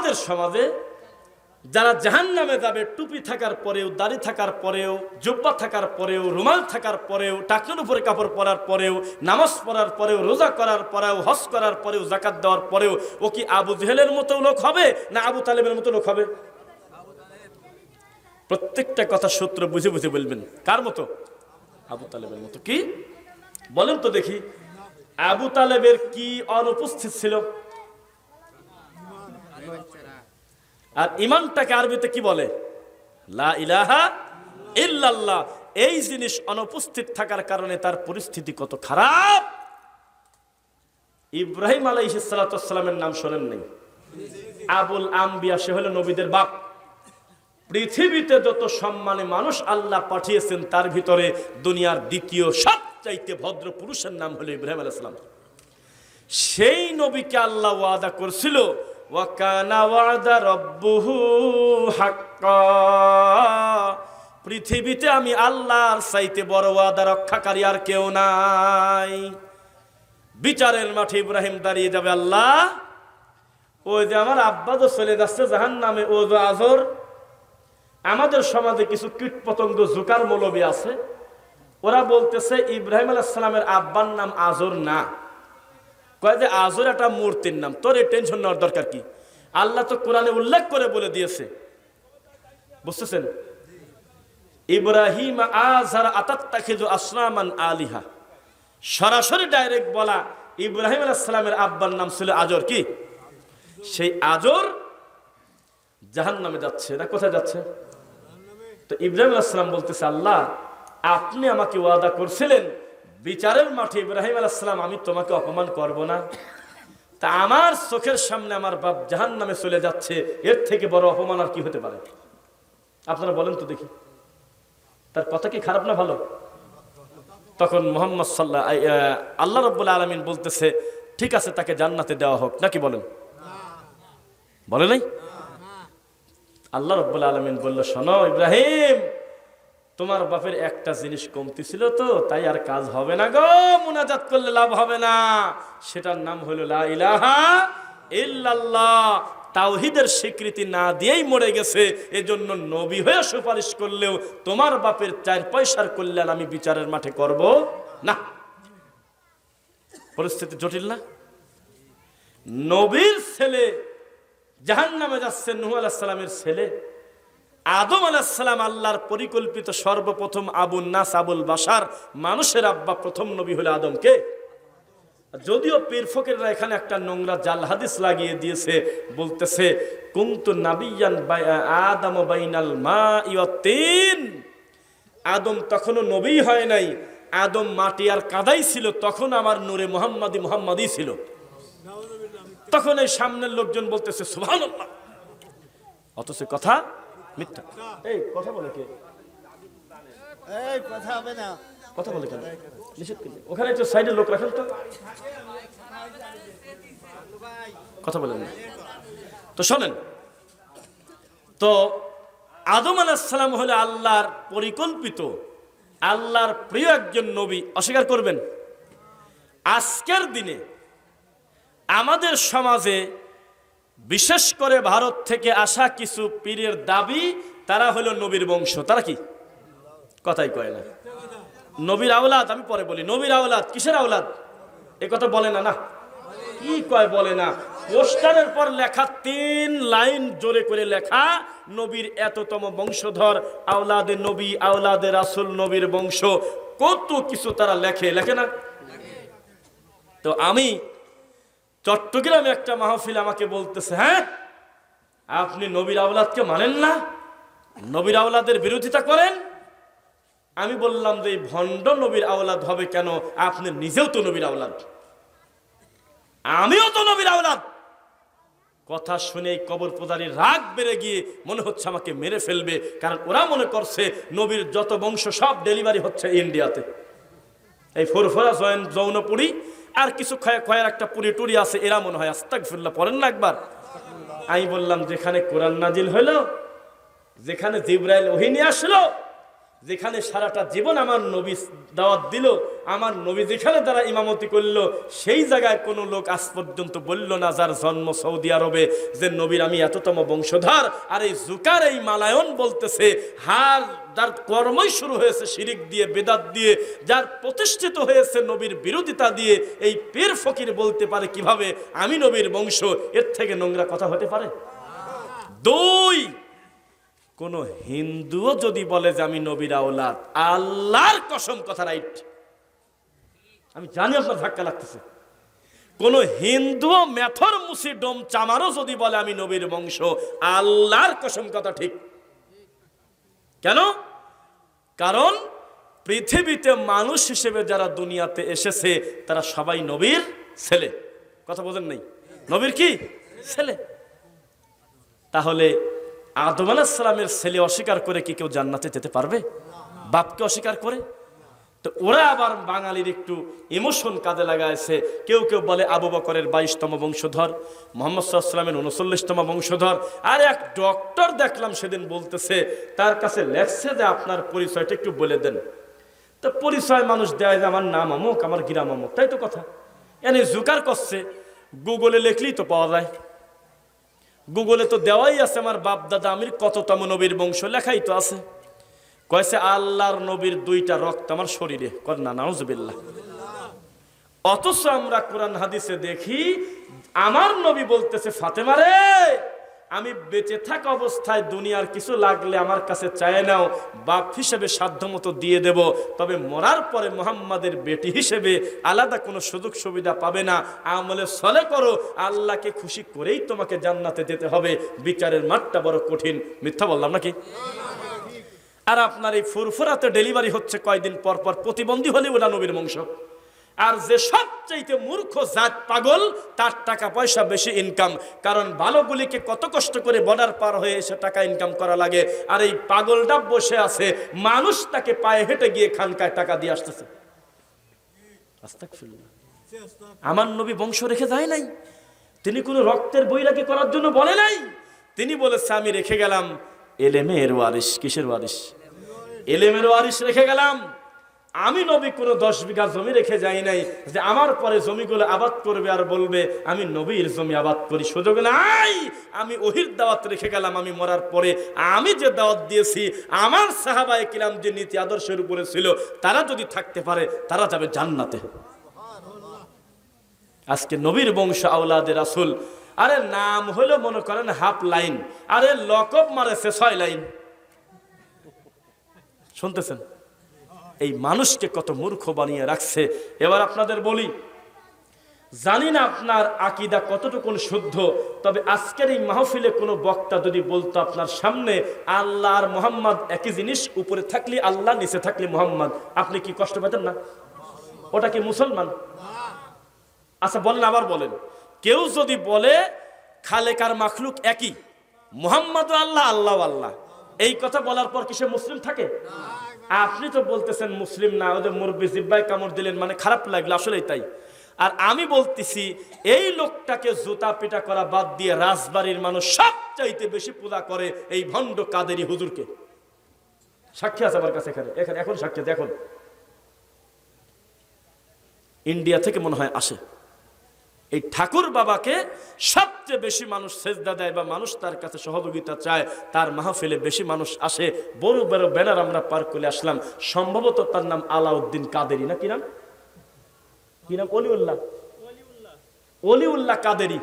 আমাদের সমাজে যারা জাহান্নামে যাবে টুপি থাকার পরেও, দাড়ি থাকার পরেও, জুব্বা থাকার পরেও, রুমাল থাকার পরেও, টাকনুর উপরে কাপড় পরার পরেও, নামাজ পড়ার পরেও, রোজা করার পরেও, হজ করার পরেও, যাকাত দেওয়ার পরেও ও কি আবু জেহেলের মতো লোক হবে না আবু তালেবের মতো লোক হবে? প্রত্যেকটা কথা সূত্র বুঝে বুঝে বলবেন। কার মতো? আবু তালেবের মতো। কি বলেন তো দেখি, আবু তালেবের কি অনুপস্থিত ছিল? আর ইমানটাকে আরবিতে কি বলে? লা ইলাহা ইল্লাল্লাহ। এই জিনিস অনুপস্থিত থাকার কারণে তার পরিস্থিতি কত খারাপ। ইব্রাহিম আলাইহিস সালাতু ওয়াস সালামের নাম শোনেন নাই? আবুল আম্বিয়া, সে হলো নবীদের বাপ। পৃথিবীতে যত সম্মানে মানুষ আল্লাহ পাঠিয়েছেন তার ভিতরে দুনিয়ার দ্বিতীয় সবচাইতে ভদ্র পুরুষের নাম হলো ইব্রাহিম আলাইহিস সালাম। সেই নবীকে আল্লাহ ওয়াদা করছিল, ওয়া কানা ওয়াদা রাব্বুহু হাক্কা, পৃথিবীতে আমি আল্লাহর চাইতে বড় ওয়াদা রক্ষাকারী আর কেউ নাই। বিচারের মাঠে ইব্রাহিম দাঁড়িয়ে যাবে, আল্লাহ ওই যে আমার আব্বা তো চলে যাচ্ছে জাহান্নামে, ও যে আজর, আমাদের সমাজে কিছু কীট পতঙ্গ জুকার মৌলবী আছে, ওরা বলতেছে ইব্রাহিম আলাইহিস সালামের আব্বার নাম আজর না, কয় যে আজর একটা মূর্তির নাম। তোর এই টেনশন নেওয়ার দরকার কি? আল্লাহ তো কোরআনে উল্লেখ করে বলে দিয়েছে, বুঝতেছেন? ইব্রাহিম আযর আতাত্তাখিযু আসনামান আলিহা, সরাসরি ডাইরেক্ট বলা, ইব্রাহিম আলাইহিস সালামের আব্বার নাম ছিল আজর। কি সেই আজর জাহান্নামে যাচ্ছে না কোথায় যাচ্ছে? তো ইব্রাহিম আলাইহিস সালাম বলতেছে, আল্লাহ আপনি আমাকে ওয়াদা করছিলেন বিচারের মাঠে ইব্রাহিম আলাইহিস সালাম আমি তোমাকে অপমান করব না, তা আমার চোখের সামনে আমার বাপ জাহান্নামে চলে যাচ্ছে, এর থেকে বড় অপমান আর কি হতে পারে? আপনারা বলেন তো দেখি, তার কথা কি খারাপ না ভালো? তখন মুহাম্মদ আল্লাহ রাব্বুল আলামিন বলতেছে, ঠিক আছে তাকে জান্নাতে দেওয়া হোক, নাকি বলেন? বলে নাই? আল্লাহ রাব্বুল আলামিন বলল, শোনো ইব্রাহিম, তোমার বাপের একটা জিনিস কমতি ছিল তো, তাই আর কাজ হবে না গো, মুনাজাত করলে লাভ হবে না। সেটার নাম হলো লা ইলাহা ইল্লাল্লাহ। তাওহীদের স্বীকৃতি না দিয়েই মরে গেছে, এজন্য নবী হয়ে সুপারিশ করলেও তোমার বাপের 4 পয়সার কল্যাণ আমি বিচারের মাঠে করব না। পরিস্থিতি জটিল না? নবীর ছেলে জাহান্নামে যাচ্ছে, নূহ আলাইহিস সালামের ছেলে আদম আলাইহিস সালাম, আল্লাহর পরিকল্পিত সর্বপ্রথম আবুন নাস, আবুল বাশার, মানুষের আব্বা, প্রথম নবী হলো আদমকে। যদিও পীর ফকিররা এখানে একটা নোংরা জাল হাদিস লাগিয়ে দিয়েছে, বলতেছে কুনতু নাবিয়ান আদম বাইনাল মাই ওয়াত তিন, আদম তখনও নবী হয় নাই, আদম মাটি আর কাদাই ছিল, তখন আমার নূরে মুহাম্মাদি ছিল। তখন এই সামনের লোকজন বলতেছে সুবহানাল্লাহ, অথচ কথা মিথ্যা। এই কথা বলে কে? এই কথা হবে না, কথা বলে কেন? নিষেধ করলে ওখানে একটু সাইডে লোক রাখেন তো, কথা বলেন না তো। শোনেন তো, আদম আলাইহিস সালাম হলো আল্লাহর পরিকল্পিত, আল্লাহর প্রিয় একজন নবী, অস্বীকার করবেন? আজকের দিনে আমাদের সমাজে বিশেষ করে ভারত থেকে আসা কিছু পীরের দাবি, তারা হলো নবীর বংশ। তারা কি? কথাই কয় না নবীর আওলাদ। আমি পরে বলি নবীর আওলাদ। কিসের আওলাদ? এ কথা বলে না। না কি কয়? বলে না। পোস্টারের পর লেখা 3 লাইন জোরে করে লেখা, নবীর এততম বংশধর, আওলাদে নবী, আওলাদে রাসূল, নবীর বংশ, কত কিছু তারা লেখে না? তো আমি চট্টগ্রামে একটা মাহফিল আমাকে বলতেছে, হ্যাঁ আপনি নবীর আওলাদকে মানেন না, নবীর আওলাদের বিরোধিতা করেন। আমি বললাম যে এই ভণ্ড নবীর আওলাদ হবে কেন? আপনি নিজেও তো নবীর আওলাদ, আমিও তো নবীর আওলাদ। কথা শুনে কবর পূজারীর রাগ বেড়ে গিয়ে মনে হচ্ছে আমাকে মেরে ফেলবে, কারণ ওরা মনে করছে নবীর যত বংশ সব ডেলিভারি হচ্ছে ইন্ডিয়াতে। এই ফুরফুরা যৌনপুরী আর কিছু খয়ের একটা পুরি টুরি আছে, এরা মনে হয় আস্তাগফিরুল্লাহ পড়েন না একবার। আমি বললাম যেখানে কোরআন নাজিল হইলো, যেখানে জিবরাইল ওহী নিয়ে আসলো, যেখানে সারাটা জীবন আমার নবী দাওয়াত দিল, আমার নবী যেখানে তারা ইমামতি করলো সেই জায়গায় কোনো লোক আজ পর্যন্ত বলল না যার জন্ম সৌদি আরবে যে নবীর আমি এততম বংশধর। আর এই জুকার এই মালায়ন বলতেছে হার যার কর্মই শুরু হয়েছে শিরিক দিয়ে, বেদাত দিয়ে, যার প্রতিষ্ঠিত হয়েছে নবীর বিরোধিতা দিয়ে, এই পীর ফকির বলতে পারে কিভাবে আমি নবীর বংশ? এর থেকে নোংরা কথা হতে পারে? দুই, কোন হিন্দুও যদি বলে যে আমি নবীর আওলাদ, আল্লাহর কসম কথা রাইট, আমি জানি আপনার ধাক্কা লাগতেছে, কোন হিন্দুও মেথর মুসি ডোম চামারও যদি বলে আমি নবীর বংশ, আল্লাহর কসম কথা ঠিক। কেন? কারণ পৃথিবীতে মানুষ হিসেবে যারা দুনিয়াতে এসেছে তারা সবাই নবীর ছেলে। কথা বোঝেন নাই? নবীর কি ছেলে? তাহলে আদম আলাইহিস সালামের ছেলে অস্বীকার করে কি কেউ জান্নাতে যেতে পারবে? বাপকে অস্বীকার করে? তো ওরা আবার বাঙালির একটু ইমোশন কাজে লাগাইছে। কেউ কেউ বলে আবু বকরের 22তম বংশধর, মুহাম্মদ সাল্লাল্লাহু আলাইহি ওয়াসাল্লামের 39তম বংশধর। আর এক ডক্টর দেখলাম সেদিন বলতেছে তার কাছে লেখছে যে আপনার পরিচয়টা একটু বলে দেন। তো পরিচয় মানুষ দেয় যে আমার নাম অমুক, আমার গ্রাম অমুক, তাই তো কথা। এনে জুকার করছে, গুগলে লেখলেই তো পাওয়া যায়। গুগলে তো দেওয়াই আছে আমার বাপ দাদা আমির কততম নবীর বংশ, লেখাই তো আছে। কয়েছে আল্লাহর নবীর 2টা রক্ত আমার শরীরে, কর না নাউজুবিল্লাহ। অথচ আমরা কোরআন হাদিসে দেখি আমার নবী বলতেছে ফাতেমা রে, আমি বেঁচে থাকা অবস্থায় দুনিয়ার কিছু লাগলে আমার কাছে চায় নাও, বাপ হিসেবে সাধ্যমতো দিয়ে দেব, তবে মরার পরে মুহাম্মাদের বেটি হিসেবে আলাদা কোনো সুযোগ সুবিধা পাবে না। আমলে সলে করো, আল্লাহকে খুশি করেই তোমাকে জান্নাতে যেতে হবে। বিচারের মাঠটা বড় কঠিন। মিথ্যা বললাম নাকি? আর আপনার এই ফুরফুরাতে ডেলিভারি হচ্ছে কয়দিন পর পর, প্রতিবন্ধী হলে ওরা নবীর বংশ। আর যে সবচাইতে মূর্খ জাত পাগল, তার টাকা পয়সা বেশি ইনকাম, কারণ ভালোগুলিকে কত কষ্ট করে বর্ডার পার হয়ে এসে টাকা ইনকাম করা লাগে। আর এই পাগলটা বসে আছে, মানুষ তাকে পায়ে হেঁটে গিয়ে খানকায় টাকা দিয়ে আসতেছে। আস্তাগফিরুল্লাহ। আমার নবী বংশ রেখে যায় নাই, তিনি কোনো রক্তের বৈরাগী করার জন্য বলে নাই। তিনি বলেছে আমি রেখে গেলাম এলেমের ওয়ারিস। কিসের ওয়ারিস? এলেমের ওয়ারিস রেখে গেলাম। আমি নবী কোনো 10 বিঘা জমি রেখে যাই নাই যে আমার পরে জমিগুলো আবাদ করবে আর বলবে আমি নবীর জমি আবাদ করি, সুযোগ নাই। আমি ওহির দাওয়াত রেখে গেলাম। আমি মরার পরে আমি যে দাওয়াত দিয়েছি, আমার সাহাবায়ে কিরাম যে নীতি আদর্শের উপরে ছিল, তারা যদি থাকতে পারে তারা যাবে জান্নাতে। আজকে নবীর বংশ আওলাদে রাসূল, আরে নাম হলো মনে করেন হাফ লাইন, আরে লকব মারেছে 6 লাইন। শুনতেছেন? এই মানুষকে কত মূর্খ বানিয়ে রাখছে। এবার আপনাদের বলি, জানি না আপনার আকীদা কতটুকু শুদ্ধ, তবে আজকের এই মাহফিলে কোনো বক্তা যদি বলতো আপনার সামনে আল্লাহ আর মুহাম্মদ একই জিনিস, উপরে থাকলে আল্লাহ নিচে থাকলে মুহাম্মদ, আপনি কি কষ্ট পেতেন না? ওটা কি মুসলমান? আচ্ছা বলেন, আবার বলেন, কেউ যদি বলে খালেক আর মাখলুক একই, মুহাম্মদ আল্লাহ, আল্লাহ আল্লাহ, এই কথা বলার পর কি সে মুসলিম থাকে? আপনি তো বলতেছেন মুসলিম না, ওদের মুরব্বি জিব্বায় কামড় দিলেন, মানে খারাপ লাগলো, আসলেই তাই। আর আমি বলতেছি এই লোকটাকে জুতা পিটা করা বাদ দিয়ে রাজবাড়ির মানুষ সবচাইতে বেশি পূজা করে এই ভণ্ড কাদেরি হুজুরকে। সাক্ষী আছে আমার কাছে, এখানে এখন সাক্ষী আছে। এখন ইন্ডিয়া থেকে মনে হয় আসে, এই ঠাকুর বাবাকে সবচেয়ে বেশি মানুষ সেজদা দেয় বা মানুষ তার কাছে সহযোগিতা চায়, তার মাহফিলে বেশি মানুষ আসে। বড় বড় ব্যানার আমরা পার করে আসলাম, সম্ভবত তার নাম আলাউদ্দিন কাদেরি না, কি নাম? কি নাম? অলিউল্লাহ, অলিউল্লাহ কাদেরি।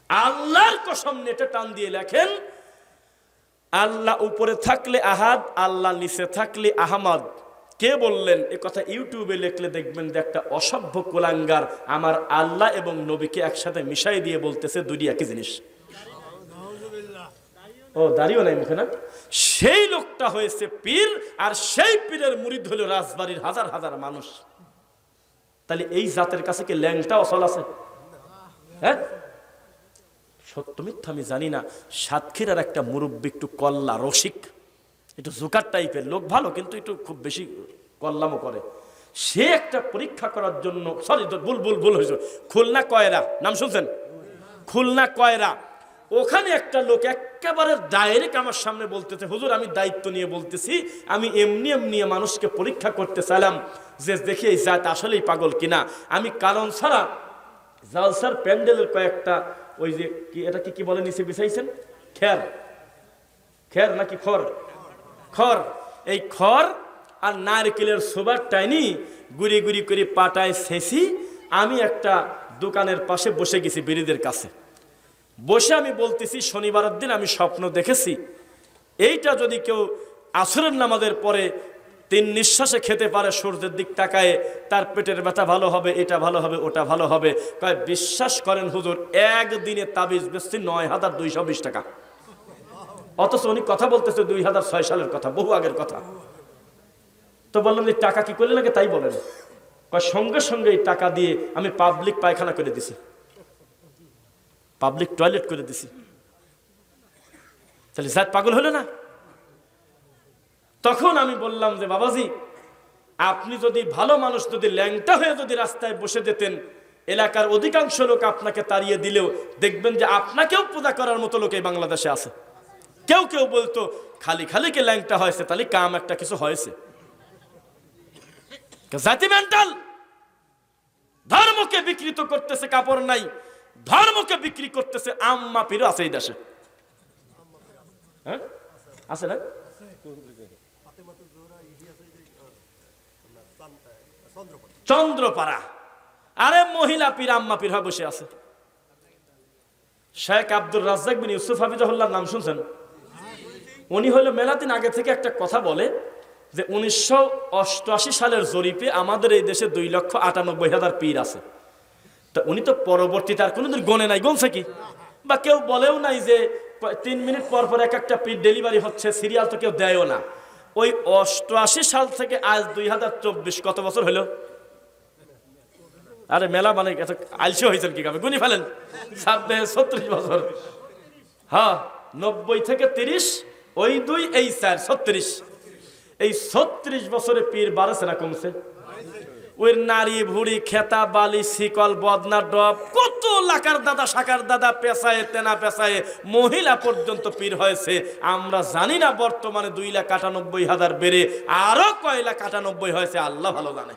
আল্লাহর কসম নেটে টান দিয়ে লেখেন, আল্লাহ উপরে থাকলে আহাদ, আল্লাহ নিচে থাকলে আহমদ। কে বললেন এ কথা? ইউটিউবে লিখলে দেখবেন যে একটা অসভ্য কুলাঙ্গার আমার আল্লাহ এবং নবীকে একসাথে মিশাই দিয়ে বলতেছে দুটি একই জিনিস। ও দাঁড়িয়েও নাই মুখে না? সেই লোকটা হয়েছে পীর, আর সেই পীরের মুরিদ হলো রাজবাড়ির হাজার হাজার মানুষ। তাহলে এই জাতের কাছে কি ল্যাংটা অচল আছে? হ্যাঁ, সত্য মিথ্যা আমি জানি না। সাতক্ষীরার একটা মুরব্বী একটু কল্লা রসিক, একটু জোকার টাইপের লোক, ভালো কিন্তু একটু খুব বেশি কল্লামও করে। সে একটা পরীক্ষা করার জন্য, সরি ভুল হয়েছে, খুলনা কয়রা নাম শুনছেন? খুলনা কয়রা ওখানে একটা লোক একেবারে ডাইরেক্ট আমার সামনে বলতেছে, হুজুর আমি দায়িত্ব নিয়ে বলতেছি, আমি এমনি এমনি মানুষকে পরীক্ষা করতে চাইলাম যে দেখি এই জাত আসলেই পাগল কিনা। আমি কারণ ছাড়া জালসার প্যান্ডেলের কয়েকটা ওই যে কি এটা কি বলে নিচে বিছাইছেন, খের, খের নাকি খড়, খড়, এই খড় আর নারকেলের সোবার টাইনি গুড়ি গুড়ি করে পাটায় ছেঁচি আমি একটা দোকানের পাশে বসে গেছি বিড়িদের কাছে। বসে আমি বলতেছি, শনিবারের দিন আমি স্বপ্ন দেখেছি, এইটা যদি কেউ আসরের নামাজের পরে 3 নিঃশ্বাসে খেতে পারে সূর্যের দিক তাকায়, তার পেটের ব্যথা ভালো হবে, এটা ভালো হবে, ওটা ভালো হবে। কয় বিশ্বাস করেন হুজুর, একদিনে তাবিজ বেচছি 9,220 টাকা। অথচ উনি কথা বলতেছে 2006 সালের কথা, বহু আগের কথা। তো বললাম যে টাকা কি করলে লাগে তাই বলেন। কয় সঙ্গে সঙ্গে এই টাকা দিয়ে আমি পাবলিক পায়খানা করে দিছি, পাবলিক টয়লেট করে দিছি। তাহলে জাত পাগল হলো না? তখন আমি বললাম যে বাবাজি, আপনি যদি ভালো মানুষ, যদি ল্যাংটা হয়ে যদি রাস্তায় বসে যেতেন, এলাকার অধিকাংশ লোক আপনাকে তাড়িয়ে দিলেও দেখবেন যে আপনাকেও পূজা করার মতো লোক এই বাংলাদেশে আছে। কেউ কেউ বলতো খালি খালি কে ল্যাংটা হয়েছে, তাহলে কাম একটা কিছু হয়েছে। জাতি মেন্টাল, ধর্মকে বিকৃত করতেছে, কাপড় নাই, ধর্মকে বিক্রি করতেছে। আম্মা পীরও আছে এই দেশে, হ্যাঁ আছে না? চন্দ্রপাড়া, আরে মহিলা পীর আম্মা পীর বসে আছে। শেখ আব্দুর রাজ্জাক বিন ইউসুফ হাফিজাহুল্লাহর নাম শুনছেন? উনি হলো মেলাদিন আগে থেকে একটা কথা বলে যে 1988 সালের জরিপে আমাদের এই দেশে 2,98,000 পীর আছে। তা উনি তো পরবর্তীতে আর কোনোদিন গণে নাই, গনছে কি? বা কেউ বলেও নাই যে 3 মিনিট পর পর এক একটা পীর ডেলিভারি হচ্ছে, সিরিয়াল তো কেউ দেয়ও না। ওই 88 সাল থেকে আজ 2024 কত বছর হলো? আরে মেলা মানে এত আলসি হয়েছেন কি কামে, গুনি ফেলেন, 36 বছর। হ্যাঁ, 90 থেকে 30, ওই 2 এই 4, 36। এই 36 বছরে পীর বাড়ছে না কমছে? ওই নারী ভুড়ি খেতা বালি শিকল বদনা ডব কত লাকার দাদা শাকার দাদা পেশায় তেনা পেশায় মহিলা পর্যন্ত পীর হয়েছে। আমরা জানি না বর্তমানে 2,98,000 বেড়ে আরো কয় লাখ 98 হয়েছে, আল্লাহ ভালো জানে।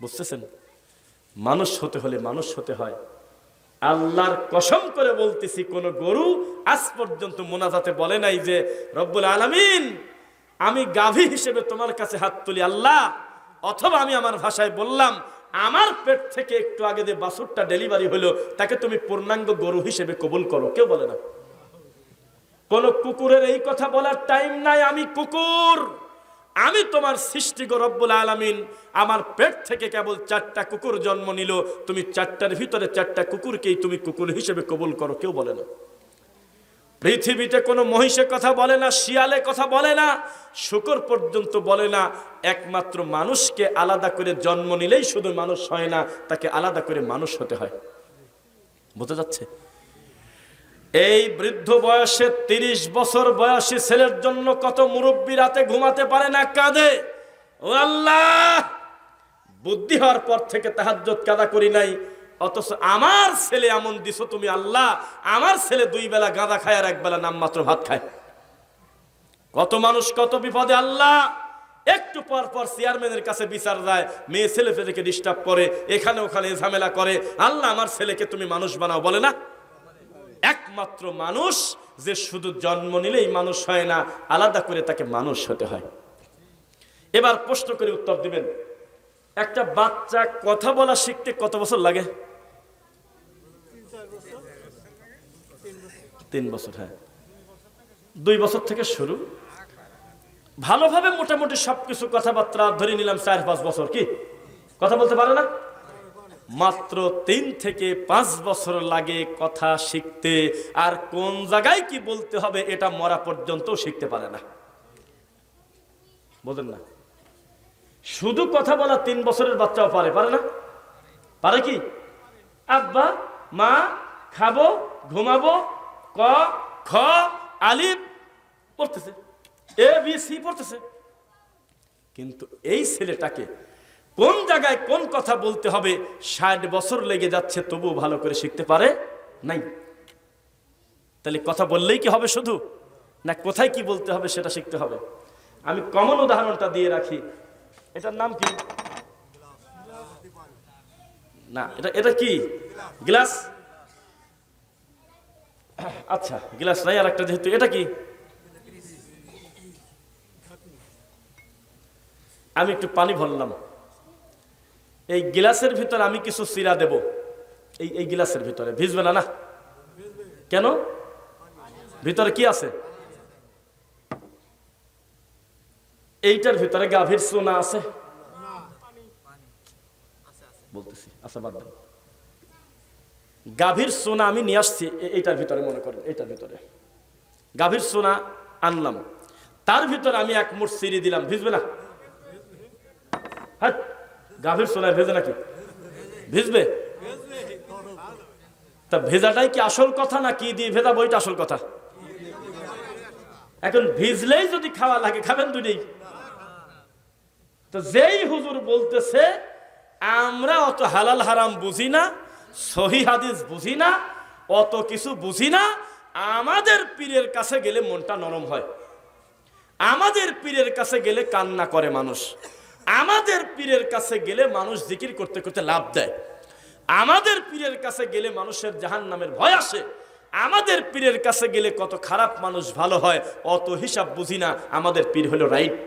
বুঝতেছেন? মানুষ হতে হলে মানুষ হতে হয়। আল্লাহর কসম করে বলতেছি, কোন গরু আজ পর্যন্ত মোনাজাতে বলে নাই যে রব্বুল আলামিন আমি গাভী হিসেবে তোমার কাছে হাত তুলি আল্লাহ, অথবা আমি আমার ভাষায় বললাম আমার পেট থেকে একটু আগে যে বাছুরটা ডেলিভারি হলো তাকে তুমি পূর্ণাঙ্গ গরু হিসেবে কবুল করো, কেউ বলে না। কোন কুকুরের এই কথা বলার টাইম নাই, আমি কুকুর, আমি তোমার সৃষ্টি গো রব্বুল আলামিন, আমার পেট থেকে কেবল 4টা কুকুর জন্ম নিল, তুমি 4টার ভিতরে 4টা কুকুরকেই তুমি কুকুর হিসেবে কবুল করো, কেউ বলে না। পৃথিবীতে কোনো মহিষে কথা বলে না, শিয়ালে কথা বলে না, শূকর পর্যন্ত বলে না। একমাত্র মানুষকে আলাদা করে জন্ম নিলেই শুধু মানুষ হয় না, তাকে আলাদা করে মানুষ হতে হয়। বোঝা যাচ্ছে? এই বৃদ্ধ বয়সে 30 বছর বয়সী ছেলের জন্য কত মুরব্বী রাতে ঘুমাতে পারে না, কাঁদে, ও আল্লাহ বুদ্ধি হওয়ার পর থেকে তাহাজ্জুদ কাদা করি নাই, অথচ আমার ছেলে এমন দিছো তুমি আল্লাহ, আমার ছেলে 2 বেলা গাঁদা খায় আর 1 বেলা নামমাত্র ভাত খায়। কত মানুষ কত বিপদে আল্লাহ, একটু পর পর চেয়ারম্যানের কাছে বিচার যায়, মেয়ে ছেলে ফেলেকে ডিস্টার্ব করে, এখানে ওখানে ঝামেলা করে, আল্লাহ আমার ছেলেকে তুমি মানুষ বানাও, বলে না? একমাত্র মানুষ যে শুধু জন্ম নিলেই মানুষ হয় না, আলাদা করে তাকে মানুষ হতে হয়। এবার প্রশ্ন করে উত্তর দিবেন, একটা বাচ্চা কথা বলা শিখতে কত বছর লাগে? 3 বছর। হ্যাঁ, 2 বছর থেকে শুরু, ভালোভাবে মোটামুটি সবকিছু কথাবার্তা ধরে নিলাম 4-5 বছর, কি কথা বলতে পারে না? মাত্র 3 থেকে 5 বছর লাগে কথা শিখতে, আর কোন জায়গায় কি বলতে হবে এটা মরা পর্যন্ত শিখতে পারে না। বুঝেন না? শুধু কথা বলা 3 বছরের বাচ্চাও পারে না? পারে কি? আব্বা মা খাবো ঘুমাবো ক খ আলিফ পড়তেছে, এ বি সি পড়তেছে, কিন্তু এই ছেলেটাকে কোন জায়গায় কোন কথা বলতে হবে 60 বছর লেগে যাচ্ছে, তবুও ভালো করে শিখতে পারে নাই। তাহলে কথা বললেই কি হবে শুধু, না কোথায় কি বলতে হবে সেটা শিখতে হবে। আমি কমন উদাহরণটা দিয়ে রাখি। এটার নাম কি? না, এটা এটা কি? গ্লাস। আচ্ছা, গ্লাস নাই, আর একটা যেহেতু, এটা কি? আমি একটু পানি ভরলাম, এই গ্লাসের ভিতরে আমি কিছু চিরা দেব, এই গ্লাসের ভিতরে ভিজবে না? না কেন? ভিতরে কি আছে? এইটার ভিতরে গাভীর সোনা আছে বলতেছি, আচ্ছা বাদ দেন। গাভীর সোনা আমি নিয়ে আসছি এইটার ভিতরে, মনে করেন এইটার ভিতরে গাভীর সোনা আনলাম, তার ভিতরে আমি এক মুঠ চিড়ি দিলাম, ভিজবে না? হ্যাঁ, গাভীর সোনায় ভেজে নাকি? ভিজবে। তা ভেজাটাই কি আসল কথা, না কি দিয়ে ভেজা বইটা আসল কথা? এখন ভিজলেই যদি খাওয়া লাগে, খাবেন দুটোই। তো যেই হুজুর বলতেছে আমরা অত হালাল হারাম বুঝি না, সহি হাদিস বুঝি না, অত কিছু বুঝি না, আমাদের পীরের কাছে গেলে মনটা নরম হয়, আমাদের পীরের কাছে গেলে কান্না করে মানুষ, আমাদের পীরের কাছে গেলে মানুষ জিকির করতে করতে লাভ দেয়, আমাদের পীরের কাছে গেলে মানুষের জাহান্নামের ভয় আসে, আমাদের পীরের কাছে গেলে কত খারাপ মানুষ ভালো হয়, অত হিসাব বুঝি না, আমাদের পীর হলো রাইট।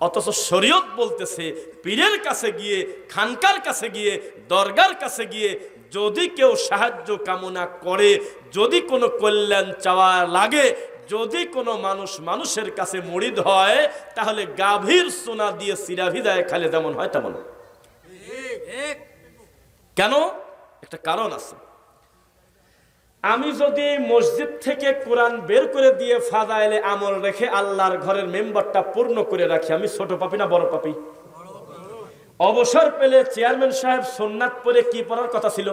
অথচ শরীয়ত বলতেছে পীরের কাছে গিয়ে, খানকার কাছে গিয়ে, দরগার কাছে গিয়ে যদি কেউ সাহায্য কামনা করে, যদি কোনো কল্যাণ চাওয়া লাগে, যদি কোনো মানুষ মানুষের কাছে মুরিদ হয়, তাহলে গাভীর সোনা দিয়ে চিরা ভিজায় খালে যেমন হয় তেমন। কেন? একটা কারণ আছে। আমি যদি মসজিদ থেকে কোরআন বের করে দিয়ে ফাদাইলে আমল রেখে আল্লাহর ঘরের মেম্বারটা পূর্ণ করে রাখি, আমি ছোট পাপি না বড় পাপি? অবসর পেলে চেয়ারম্যান সাহেব সুন্নাত পড়ে কি পড়ার কথা ছিল,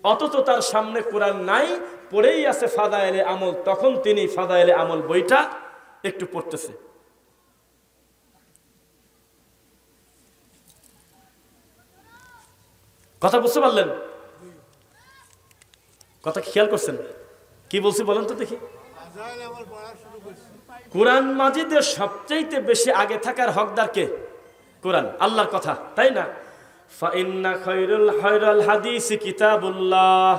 অথচ তার সামনে কোরআন নাই, পড়েই আছে ফাদাইলে আমল, তখন তিনি ফাদাইলে আমল বইটা একটু পড়তেছে। কথা বুঝতে পারলেন? কথা খেয়াল করছেন? কি বলছি বলেন তো দেখি। কোরআন মাজিদের সবচাইতে বেশি আগে থাকার হকদার কে? কোরআন, আল্লাহর কথা, তাই না? ফাইন্না খায়রুল হাদিসি কিতাবুল্লাহ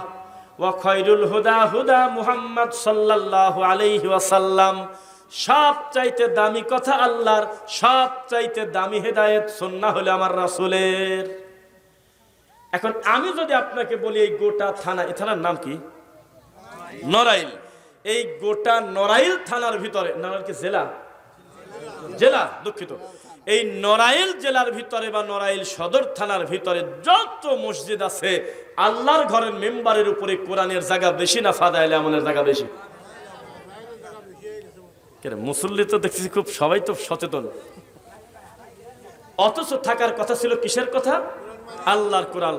ওয়া খায়রুল হুদা হুদা মুহাম্মদ সাল্লাল্লাহু আলাইহি ওয়াসাল্লাম। সবচাইতে দামি কথা আল্লাহর, সবচাইতে দামি হেদায়েত সুন্নাহ হলো আমার রাসূলের। এখন আমি যদি আপনাকে বলি এই গোটা থানা, এই থানার নাম কি? নড়াইল। এই গোটা নড়াইল থানার ভিতরে, নড়াইল কি জেলা? জেলা, দুঃখিত। এই নড়াইল জেলার ভিতরে বা নড়াইল সদর থানার ভিতরে যত মসজিদ আছে, আল্লাহর ঘরের মেম্বারের উপরে কোরআনের জায়গা বেশি না ফাদাইলে আমলের জায়গা বেশি? মুসল্লি তো দেখছি খুব, সবাই তো সচেতন, অথচ থাকার কথা ছিল কিসের কথা? আল্লাহর কোরআন,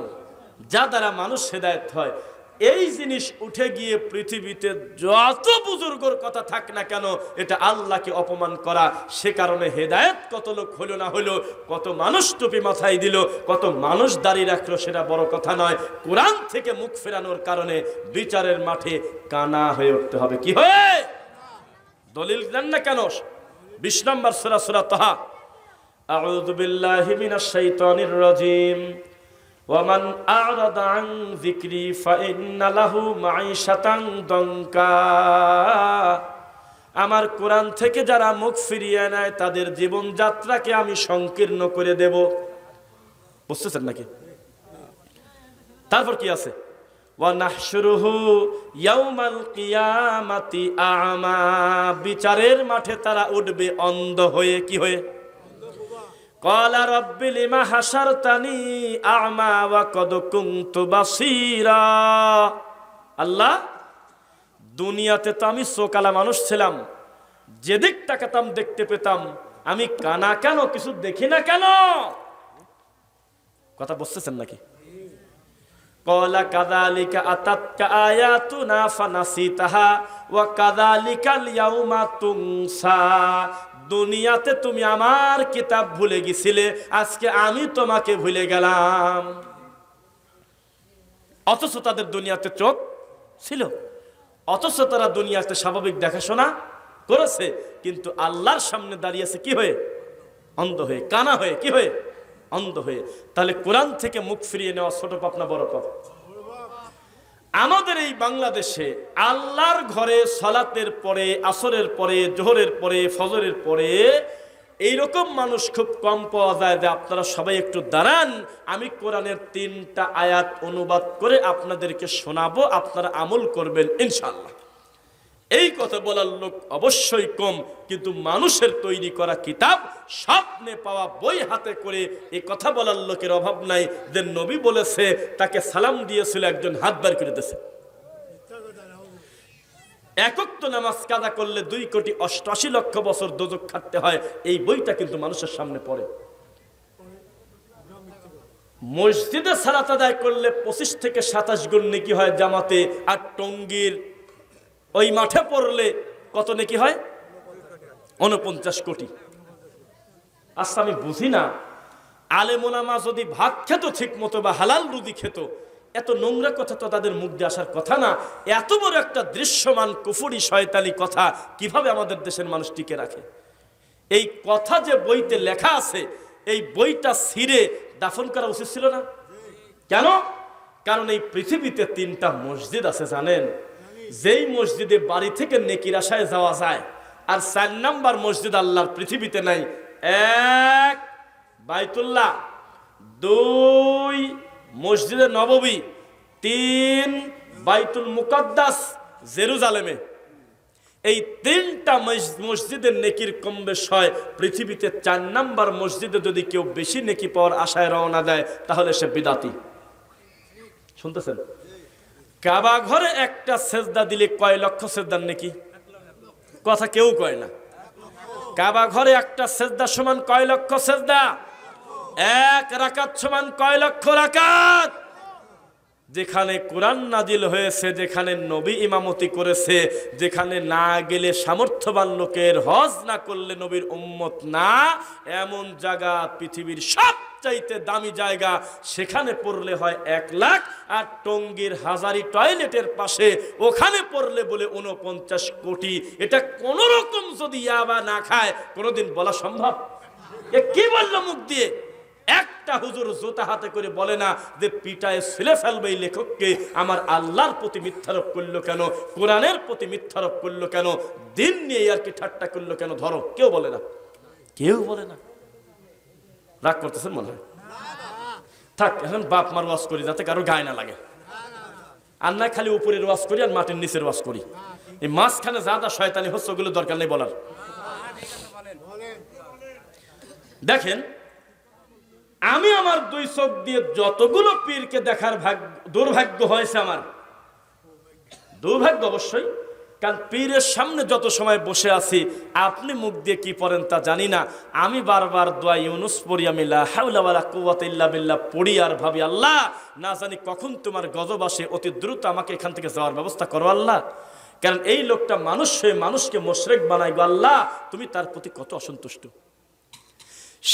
যা দ্বারা মানুষ হেদায়েত হয়। এই জিনিস উঠে গিয়ে পৃথিবীতে যত বুজুর্গর কথা থাক না কেন, এটা আল্লাহকে অপমান করা। সে কারণে হেদায়েত কত লোক হলো না হলো, কত মানুষ টুপি মাথায় দিল, কত মানুষ দাঁড়িয়ে রাখলো, সেটা বড় কথা নয়। কোরআন থেকে মুখ ফেরানোর কারণে বিচারের মাঠে কানা হয়ে উঠতে হবে। কি হয়ে? দলিল দেন না কেন? 20 নম্বর সূরা, সূরা তাহা। আউযু বিল্লাহি মিনাশ শাইতানির রাজীম। ওয়ামান আ'রাদা আন যিকরি ফাইন্না লাহু মাঈশাতান দনকা। আমার কোরআন থেকে যারা মুখ ফিরিয়ে নেয়, তাদের জীবন যাত্রাকে আমি সংকীর্ণ করে দেব। বুঝতেছেন নাকি? তারপর কি আছে? ওয়া নাহশুরুহু ইয়াউমাল কিয়ামাতি আ'মা। বিচারের মাঠে তারা উঠবে অন্ধ হয়ে। কি হয়ে? ক্বালা রাব্বি লিমা হাশারতানি আ'মা ওয়া ক্বাদ কুনতু বাসীরা। আল্লাহ, দুনিয়াতে তো আমি চোকালা মানুষ ছিলাম, যেদিক তাকাতাম দেখতে পেতাম, আমি কানা কেন? কিছু দেখি না কেন? কথা বুঝতেছেন নাকি? ক্বালা কাযালিকা আতাতকা আয়াতুনা ফানাসিতাহা ওয়া কাযালিকাল ইয়াউমা তুনসা। দুনিয়াতে তুমি আমার কিতাব ভুলে গেছিলে, আজকে আমি তোমাকে ভুলে গেলাম। অথচ তাদের দুনিয়াতে চোখ ছিল। অথচ তারা দুনিয়াতে স্বাভাবিক দেখাশোনা করেছে, কিন্তু আল্লাহর সামনে দাঁড়িয়েছে কি হয়ে? অন্ধ হয়ে, কানা হয়ে, কি হয়ে? অন্ধ হয়ে। তাহলে কোরআন থেকে মুখ ফিরিয়ে নেওয়া ছোট পাপ না বড় পাপ? আমাদের এই বাংলাদেশে আল্লাহর ঘরে সালাতের পরে, আসরের পরে, জোহরের পরে, ফজরের পরে এইরকম মানুষ খুব কম পাওয়া যায় যে আপনারা সবাই একটু দাঁড়ান, আমি কোরআনের 3টা আয়াত অনুবাদ করে আপনাদেরকে শোনাবো, আপনারা আমল করবেন ইনশাআল্লাহ। এই কথা বলার লোক অবশ্যই কম, কিন্তু মানুষের তৈরি করা কিতাব, স্বপ্নে পাওয়া বই হাতে করে এই কথা বলার লোকের অভাব নাই যে নবী বলেছে তাকে সালাম দিয়েছিল, একজন হাত বার করে দিয়েছে। একক নামাজ কাজা করলে 2,88,00,000 বছর দোজখ খাটতে হয়, এই বইটা কিন্তু মানুষের সামনে পড়ে। মসজিদে সালাত আদায় করলে 25 থেকে 27 গুণ নেকি হয় জামাতে, আর টঙ্গীর ওই মাঠে পড়লে কত নেকি হয়? 49 কোটি। আচ্ছা আমি বুঝি না, আলেম ওলামা যদি ভাত খেত ঠিক মতো বা হালাল রুজি খেত, এত নোংরা কথা তো তাদের মুখ দিয়ে আসার কথা না। এত বড় একটা দৃশ্যমান কুফরি শয়তানি কথা কিভাবে আমাদের দেশের মানুষ টিকে রাখে? এই কথা যে বইতে লেখা আছে, এই বইটা ছিঁড়ে দাফন করা উচিত ছিল না? কেন? কারণ এই পৃথিবীতে 3টা মসজিদ আছে জানেন, যেই মসজিদে বাড়ি থেকে নেকির আশায় যাওয়া যায়, আর 4 নাম্বার মসজিদ আল্লাহর পৃথিবীতে নাই। 1 বাইতুল্লাহ, 2 মসজিদে নববী, 3 বাইতুল মুকাদ্দাস জেরুজালেমে। এই 3টা মসজিদের নেকির কম বেশ হয়। পৃথিবীতে 4 নাম্বার মসজিদে যদি কেউ বেশি নেকি পাওয়ার আশায় রওনা দেয়, তাহলে সে বিদাতি। শুনতেছেন? কাবা ঘরে একটা সেজদা দিলে কয় লক্ষ সেজদার নেকি? কথা কেউ কয় না। কাবা ঘরে একটা সেজদা সমান কয় লক্ষ সেজদা? 1 রাকাত সমান কয় লক্ষ রাকাত? যেখানে কোরআন নাজিল হয়েছে, যেখানে নবী ইমামতি করেছে, যেখানে না গেলে সামর্থ্যবান লোকের হজ না করলে নবীর উম্মত না, এমন জায়গা পৃথিবীর সবচাইতে দামি জায়গা, সেখানে পড়লে হয় 1 লাখ। আর টঙ্গীর হাজারি টয়লেটের পাশে ওখানে পড়লে বলে 49 কোটি। এটা কোন রকম যদি ইয়াবা না খায় কোনোদিন বলা সম্ভব? এ কি বললো মুখ দিয়ে? একটা হুজুর জুতা হাতে করে বলে না যে পিটায় ছেলে ফেলবে এই লেখককে, আমার আল্লাহর প্রতি মিথ্যারোপ করলো কেন, কোরআনের প্রতি মিথ্যারোপ করলো কেন, দিন নিয়ে আর কি ঠাট্টা করলো কেন, ধরো। কেউ বলে না, কেউ বলে না। রাগ করতেছেন মনে হয়? থাক, এখন বাপ মার ওয়াজ করি যাতে কারো গায়ে না লাগে। আর না খালি উপরের ওয়াজ করি আর মাটির নিচের ওয়াজ করি। এই মাঝখানে যা যা শয়তানি হচ্ছে ওগুলো দরকার নেই বলার। দেখেন, আমি আমার 2 চোখ দিয়ে যতগুলো পীরকে দেখার দুর্ভাগ্য হয়েছে, আমার দুর্ভাগ্য অবশ্যই, কারণ পীরের সামনে যত সময় বসে আছি, আপনি মুখ দিয়ে কি পড়েন তা জানি না, আমি বারবার দোয়া ইউনুস পড়ি, আমি লা হাওলা ওয়ালা কুওয়াতা ইল্লা বিল্লাহ পড়ি, আর ভাবি আল্লাহ না জানি কখন তোমার গজব আসে, অতি দ্রুত আমাকে এখান থেকে যাওয়ার ব্যবস্থা করো আল্লাহ। কারণ এই লোকটা মানুষ হয়ে মানুষকে মুশরিক বানাই গো আল্লাহ, তুমি তার প্রতি কত অসন্তুষ্ট।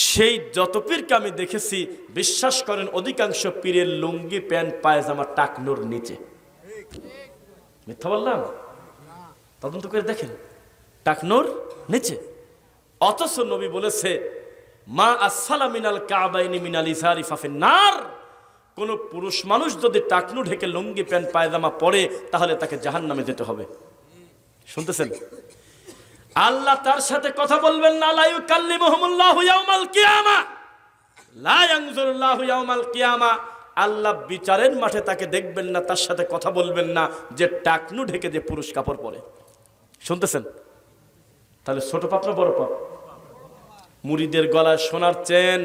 সেই যত পীরকে আমি দেখেছি, বিশ্বাস করেন অধিকাংশ পীরের লুঙ্গি প্যান্ট পায়জামা টাকনুর নিচে। মিথ্যা বললাম? তদন্ত করে দেখেন, টাকনুর নিচে। অথচ নবী বলেছে মা আসফালা মিনাল কাবাইনি মিনাল ইজারি ফাফিন্নার। কোন পুরুষ মানুষ যদি টাকনু ঢেকে লুঙ্গি প্যান্ট পায়জামা পরে, তাহলে তাকে জাহান্নামে যেতে হবে। শুনতেছেন? আল্লাহ তার সাথে কথা বলবেন না, লা ইউকাল্লিমুহুমুল্লাহু ইয়াউমাল কিয়ামা, লা ইয়ানজুরুল্লাহু ইয়াউমাল কিয়ামা। আল্লাহ বিচারের মাঠে তাকে দেখবেন না, তার সাথে কথা বলবেন না, যে টাকনু ঢেকে যে পুরুষ কাপড় পরে। শুনতেছেন? তাহলে ছোট পাপ না বড় পাপ? মুরিদের গলায় সোনার চেন,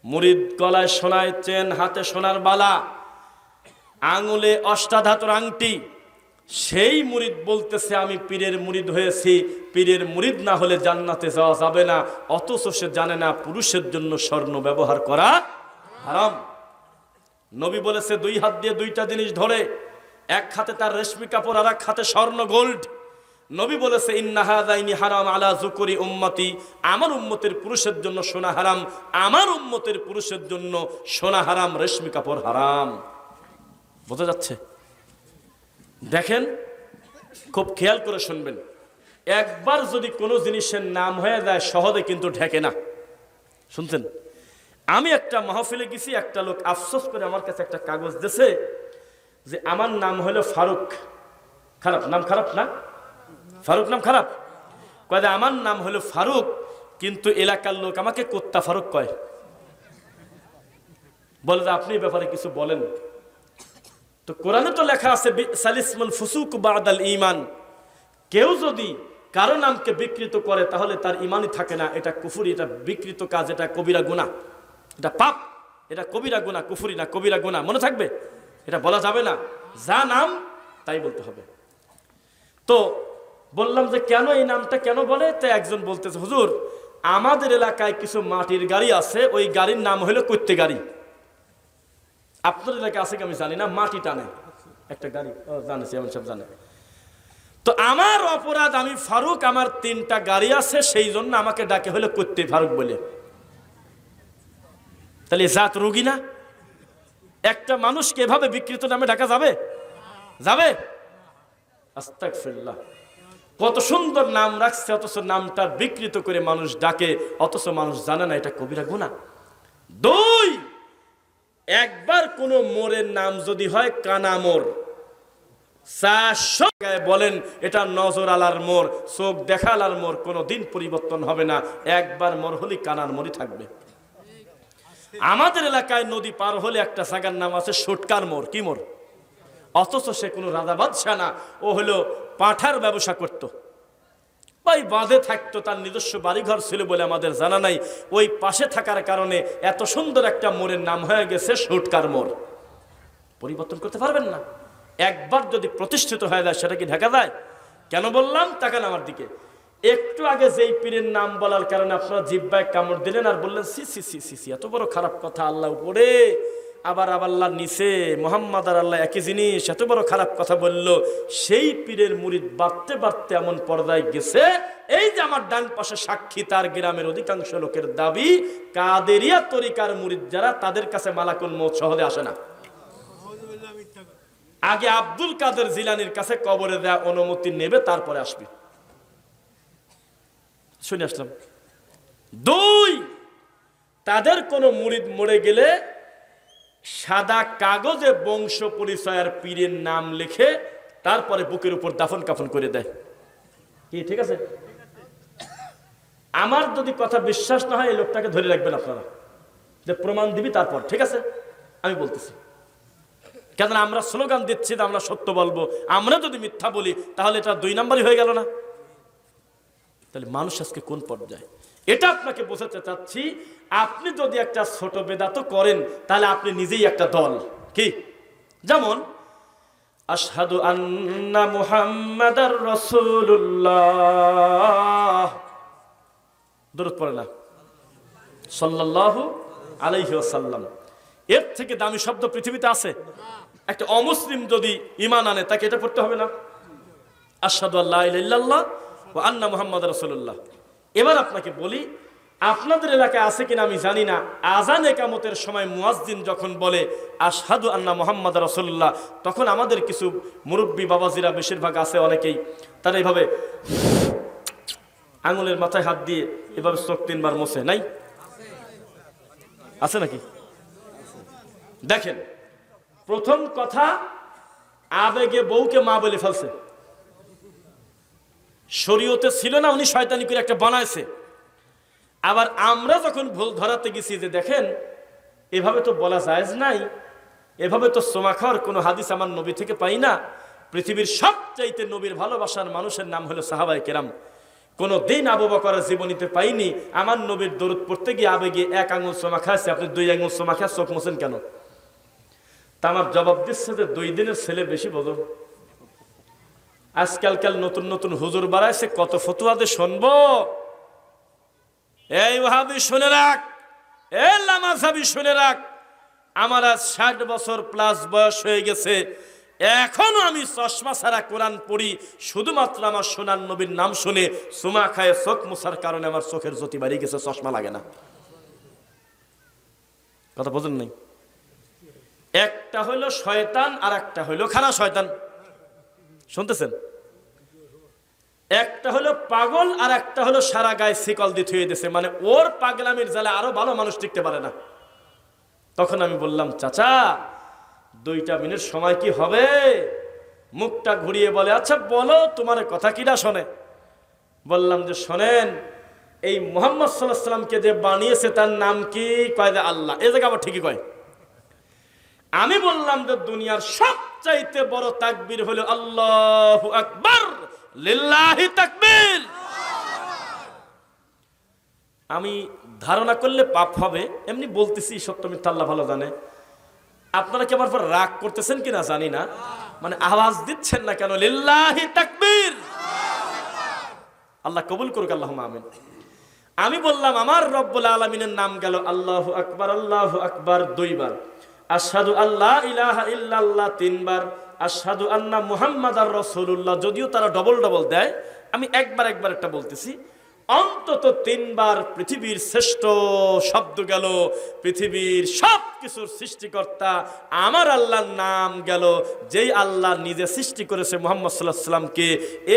মুরিদ গলায় সোনার চেন, হাতে সোনার বালা, আঙুলে অষ্টাধাতুর আংটি, সেই মুরিদ বলতেছে আমি পীরের মুরিদ হয়েছি, পীরের মুরিদ না হলে জান্নাতে যাওয়া যাবে না। অথচ সে জানে না পুরুষের জন্য স্বর্ণ ব্যবহার করা হারাম। নবী বলেছে 2 হাত দিয়ে 2টা জিনিস ধরে, এক হাতে তার রেশমি কাপড় আর এক হাতে স্বর্ণ গোল্ড। নবী বলেছে ইন্না হাযাইনি হারাম আলা যুকুরি উম্মতি, আমার উম্মতের পুরুষের জন্য সোনা হারাম, আমার উম্মতের পুরুষের জন্য সোনা হারাম, রেশমি কাপড় হারাম। বোঝা যাচ্ছে? দেখেন, খুব খেয়াল করে শুনবেন, একবার যদি কোনো জিনিসের নাম হয়ে যায় সহজে কিন্তু ঢেকে না। শুনছেন, আমি একটা মাহফিলে গেছি, একটা লোক আফসোস করে আমার কাছে একটা কাগজ দিয়েছে যে আমার নাম হলো ফারুক। খারাপ নাম? খারাপ না? ফারুক নাম খারাপ? কয় আমার নাম হলো ফারুক, কিন্তু এলাকার লোক আমাকে কুত্তা ফারুক কয়। বলে যে আপনি এই ব্যাপারে কিছু বলেন। তো কোরআনে তো লেখা আছে সালিসমুল ফুসুক বাদাল ঈমান, কেউ যদি কারো নামকে বিকৃত করে তাহলে তার ঈমানই থাকে না। এটা কুফরি, এটা বিকৃত কাজ, এটা কবিরা গুনাহ, এটা পাপ, এটা কবিরা গুনাহ, কুফরি না, কবিরা গুনাহ। মনে থাকবে, এটা বলা যাবে না, যা নাম তাই বলতে হবে। তো বললাম যে কেন এই নামটা কেন বলে? তো একজন বলতেছে, হুজুর আমাদের এলাকায় কিছু মাটির গাড়ি আছে, ওই গাড়ির নাম হলো কৈত্তে গাড়ি। আপনার এলাকায় আছে কি আমি জানি না, মাটি টানে একটা গাড়ি, জানেছি এমন সব জানে। তো আমার অপরাধ, আমি ফারুক, আমার 3টা গাড়ি আছে, সেই জন্য আমাকে ডাকে হলো কৈত্তে ফারুক বলে। তাহলে জাত রোগী না? একটা মানুষকে এভাবে বিকৃত নামে ডাকা যাবে? যাবে? আস্তাগফিরুল্লাহ। কত সুন্দর নাম রাখছে, অথচ নামটা বিকৃত করে মানুষ ডাকে, অথচ মানুষ জানে না এটা কবিরা গুনাহ। 2, একবার কোন মোড়ের নাম যদি হয় কানা মোড়, বলেন এটা নজর আলার মোড়, চোখ দেখালার মোড়, কোনোদিন পরিবর্তন হবে না। একবার মোড় হলে কানার মোড়ই থাকবে। আমাদের এলাকায় নদী পার হলে একটা জায়গার নাম আছে সটকার মোড়। কি মোড়? অথচ সে কোনো রাজা বাদশা না, ও হলো পাঠার ব্যবসা করত, ওই বাঁধে থাকতো, তার নিজস্ব বাড়িঘর ছিল বলে আমাদের জানা নাই। ওই পাশে থাকার কারণে এত সুন্দর একটা মোড়ের নাম হয়ে গেছে সটকার মোড়। পরিবর্তন করতে পারবেন না। একবার যদি প্রতিষ্ঠিত হয়ে যায় সেটা কি ঢাকা যায়? কেন বললাম? তাকান আমার দিকে। একটু আগে যেই পীরের নাম বলার কারণে আপনারা জিহ্বায় কামড় দিলেন আর বললেন সি সি সি সি সি, এত বড় খারাপ কথা, আল্লাহ উপরে আবার আল্লাহ নিচে, মোহাম্মদ আর আল্লাহ একই জিনিস, এত বড় খারাপ কথা বলল। সেই পীরের মুরিদ বাড়তে বাড়তে এমন পর্যায়ে গেছে, এই যে আমার ডান পাশে সাক্ষী, তার গ্রামের অধিকাংশ লোকের দাবি কাদেরিয়া তরিকার মুরিদ যারা, তাদের কাছে মালাকুল মউত সহজে আসে না। আগে আব্দুল কাদের জিলানির কাছে কবরে দেয়া অনুমতি নেবে, তারপরে আসবে। শুনে আসলাম। 2, তাদের কোন মুরিদ মরে গেলে সাদা কাগজে বংশ পরিচয়ের পীরের নাম লিখে তারপরে বুকের উপর দাফন কাফন করে দেয়। কি ঠিক আছে? আমার যদি কথা বিশ্বাস না হয়, এই লোকটাকে ধরে রাখবেন আপনারা, যে প্রমাণ দিবি তারপর। ঠিক আছে, আমি বলতেছি। কেন আমরা স্লোগান দিচ্ছি যে আমরা সত্য বলবো, আমরা যদি মিথ্যা বলি তাহলে এটা 2 নম্বরই হয়ে গেল না? তাহলে মানুষ আজকে কোন পর্যায়ে, এটা আপনাকে বোঝাতে চাচ্ছি। আপনি যদি একটা ছোট বেদাত করেন তাহলে আপনি নিজেই একটা দল। কি? যেমন আশহাদু আন্না মুহাম্মাদার রাসূলুল্লাহ, দরুদ পড়ে না সাল্লাল্লাহু আলাইহি ওয়াসাল্লাম। এর থেকে দামি শব্দ পৃথিবীতে আছে? একটা অমুসলিম যদি ঈমান আনে তাকে এটা পড়তে হবে না? আশহাদু আল্লা ইলাহা ইল্লাল্লাহ ওয়া আন্না মুহাম্মাদার রাসূলুল্লাহ। এবার আপনাকে বলি, আপনাদের এলাকায় আছে কিনা আমি জানি না, আযান ইকামতের সময় মুয়াজ্জিন যখন বলে আশহাদু আন্না মুহাম্মাদার রাসূলুল্লাহ, তখন আমাদের কিছু মুরব্বী বাবাজিরা, বেশিরভাগ আছে অনেকেই, তারা এইভাবে আঙুলের মাথায় হাত দিয়ে এভাবে চোখ 3বার মোছে। নাই? আছে নাকি? দেখেন, প্রথম কথা, আবেগে বউকে মা বলে ফেলছে। শরীয়তে ছিল না, উনি শয়তানি করে একটা বানাইছে। আবার আমরা যখন ভুল ধরাতে গেছি যে দেখেন এভাবে তো বলা জায়েজ নাই, এভাবে তো সোমা খাওয়ার কোনো হাদিস আমার নবী থেকে পাই না। পৃথিবীর সবচাইতে নবীর ভালোবাসার মানুষের নাম হলো সাহাবায়ে কেরাম। কোনো দিন আবু বকরের জীবনীতে পাইনি আমার নবীর দরুদ পড়তে গিয়ে আবেগে 1 আঙুল সোমা খাচ্ছে, আপনি 2 আঙুল সোমা খায় চোখ মোছেন কেন? তা আমার জবাব দিচ্ছে যে 2 দিনের ছেলে বেশি বোঝো। আজকালকাল নতুন নতুন হুজুর বাড়াইছে, কত ফতুয়াতে শুনবো। এই ওয়াহাবি শুনে রাখ, এই লামাযাবি শুনে রাখ, আমার আজ 60 বছর প্লাস বয়স হয়ে গেছে, এখনো আমি চশমা ছাড়া কোরআন পড়ি, শুধুমাত্র আমার সোনার নবীর নাম শুনে সুমা খায় চোখ মোছার কারণে আমার চোখের জ্যোতি বাড়ি গেছে, চশমা লাগে না। কথা বোঝেন নাই? একটা হইলো শয়তান আর একটা হইলো খারাপ শয়তান। শুনতেছেন? একটা হলো পাগল আর একটা হলো সারা গায়ে শিকল দিয়ে থুয়ে দিয়েছে, মানে ওর পাগলামির জালে আরো ভালো মানুষ টিকতে পারে না। তখন আমি বললাম, চাচা 2টা মিনিট সময় কি হবে? মুখটা ঘুরিয়ে বলে, আচ্ছা বলো তোমার কথা কিনা শোনে। বললাম যে শোনেন, এই মুহাম্মদ সাল্লাল্লাহু আলাইহি সাল্লামকে যে বানিয়েছে তার নাম কি? কয় যে আল্লাহ। এই জায়গা আবার ঠিকই কয়। আমি বললাম যে দুনিয়ার সবচাইতে বড় তাকবীর হলো আল্লাহু আকবার, লিল্লাহি তাকবীর। আমি ধারণা করলে পাপ হবে, এমনি বলতেছি, সত্য মিথ্যা আল্লাহ ভালো জানে। আপনারা কি আমার পর রাগ করতেছেন কিনা জানি না, মানে আওয়াজ দিচ্ছেন না কেন? লিল্লাহি তাকবীর। আল্লাহ কবুল করুক, আল্লাহুম্মা আমিন। আমি বললাম আমার রব্বুল আলামিনের নাম গেল আল্লাহু আকবার 2 বার, আশহাদু আল্লা ইলাহা ইল্লাল্লাহ 3 বার, আশহাদু আন্না মুহাম্মাদার রাসূলুল্লাহ। যদিও তারা ডবল ডবল দেয়, আমি একবার একটা বলতেছি। অন্তত 3 বার পৃথিবীর শ্রেষ্ঠ শব্দ গেল, পৃথিবীর সব কিছুর সৃষ্টিকর্তা আমার আল্লাহর নাম গেল, যেই আল্লাহ নিজে সৃষ্টি করেছে মুহাম্মদ সাল্লাল্লাহু আলাইহি সাল্লামকে।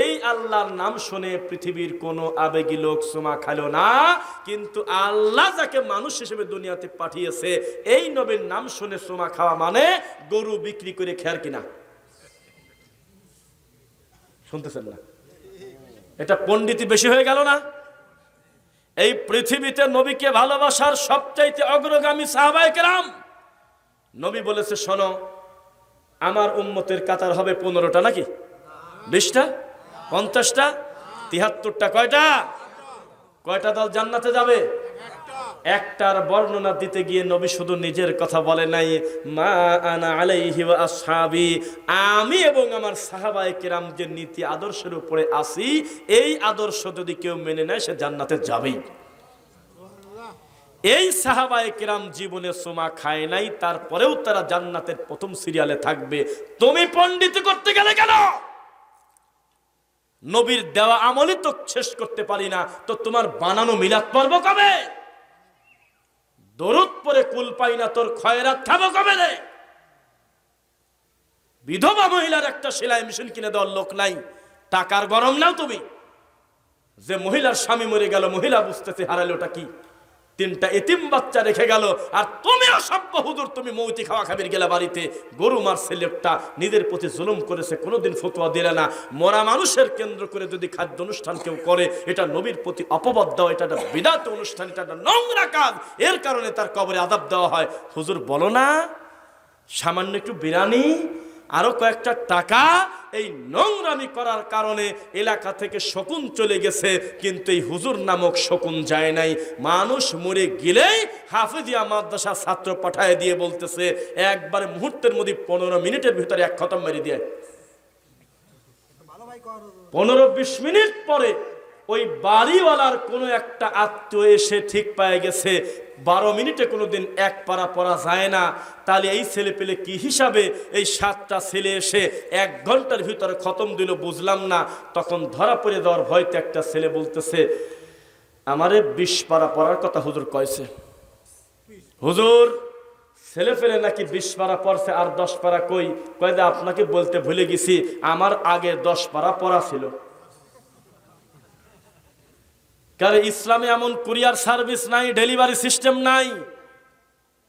এই আল্লাহর নাম শুনে পৃথিবীর কোনো আবেগী লোক সুমা খালো না, কিন্তু আল্লাহ যাকে মানুষ হিসেবে দুনিয়াতে পাঠিয়েছে এই নবীর নাম শুনে সুমা খাওয়া মানে গরু বিক্রি করে খেয়ার কিনা। শুনতেছেন না? এটা পণ্ডিতি বেশি হয়ে গেল না? এই পৃথিবীতে নবীকে ভালোবাসার সবচাইতে অগ্রগামী সাহাবায়ে কেরাম। নবী বলেছে, শোনো, আমার উম্মতের কাতার হবে 15টা, নাকি 20টা, 50টা, 73টা। কয়টা দল জান্নাতে যাবে? একটার বর্ণনা দিতে গিয়ে নবী শুধু নিজের কথা বলে নাই, মা আনা আলাইহি ওয়া আসহাবি, আমি এবং আমার সাহাবায়ে কেরাম যে নীতি আদর্শের উপরে আছি, এই আদর্শ যদি কেউ মেনে নেয় সে জান্নাতে যাবেই। এই সাহাবায়ে কেরাম জীবনে সুমা খায় নাই, তারপরেও তারা জান্নাতের প্রথম সিরিয়ালে থাকবে। তুমি পণ্ডিত করতে গেলে কেন? নবীর দেওয়া আমলই তো শেষ করতে পারি না, তো তোমার বানানো মিলাদ পর্ব কবে? দরুদ পরে কুল পাই না, তোর খয়রাত খাবো কবে রে? বিধবা মহিলার একটা সেলাই মেশিন কিনে দেওয়ার লোক নাই, টাকার গরম নাও তুমি। যে মহিলার স্বামী মরে গেল, মহিলা বুঝতেছে হারালোটা কি, 3টা এতিম বাচ্চা রেখে গেল, আর তুমি অসভ্য হুজুর, তুমি মৌতি খাওয়া খাবির গেলা বাড়িতে। গরু মারছে লোকটা, নিজের প্রতি জুলুম করেছে, কোনোদিন ফতোয়া দিলে না। মরা মানুষের কেন্দ্র করে যদি খাদ্য অনুষ্ঠান কেউ করে, এটা নবীর প্রতি অপবাদ দেওয়া, এটা একটা বিদআত অনুষ্ঠান, এটা একটা নোংরা কাজ, এর কারণে তার কবরে আযাব দেওয়া হয়। হুজুর বলো না, সামান্য একটু বিরানি, আরো কয়েকটা টাকা, এই নোংরামি করার কারণে এলাকা থেকে শকুন চলে গেছে, কিন্তু এই হুজুর নামক শকুন যায় নাই। মানুষ মরে গেলেই হাফিজিয়া মাদ্রাসা ছাত্র পাঠায় দিয়ে বলতেছে, একবার মুহূর্তের মধ্যে 15 মিনিটের ভিতরে এক খতম মেরে দিয়ে, 15-20 মিনিট পরে ওই বাড়িওয়ালার কোনো একটা আত্মীয় এসে ঠিক পায়ে গেছে, 12 মিনিটে কোনোদিন এক পারা পড়া যায় না। তাহলে এই ছেলে পেলে কি হিসাবে এই 7টা ছেলে এসে 1 ঘন্টার ভিতরে খতম দিল, বুঝলাম না। তখন ধরা পড়ে দেওয়ার ভয়তে একটা ছেলে বলতেছে, আমারে 20 পারা পড়ার কথা হুজুর কয়েছে। হুজুর ছেলে ফেলে নাকি 20 পারা পড়ছে, আর 10 পারা কই? কয় যে আপনাকে বলতে ভুলে গেছি, আমার আগে 10 পারা পড়া ছিল। কারণ ইসলামে এমন কুরিয়ার সার্ভিস নাই, ডেলিভারি সিস্টেম নাই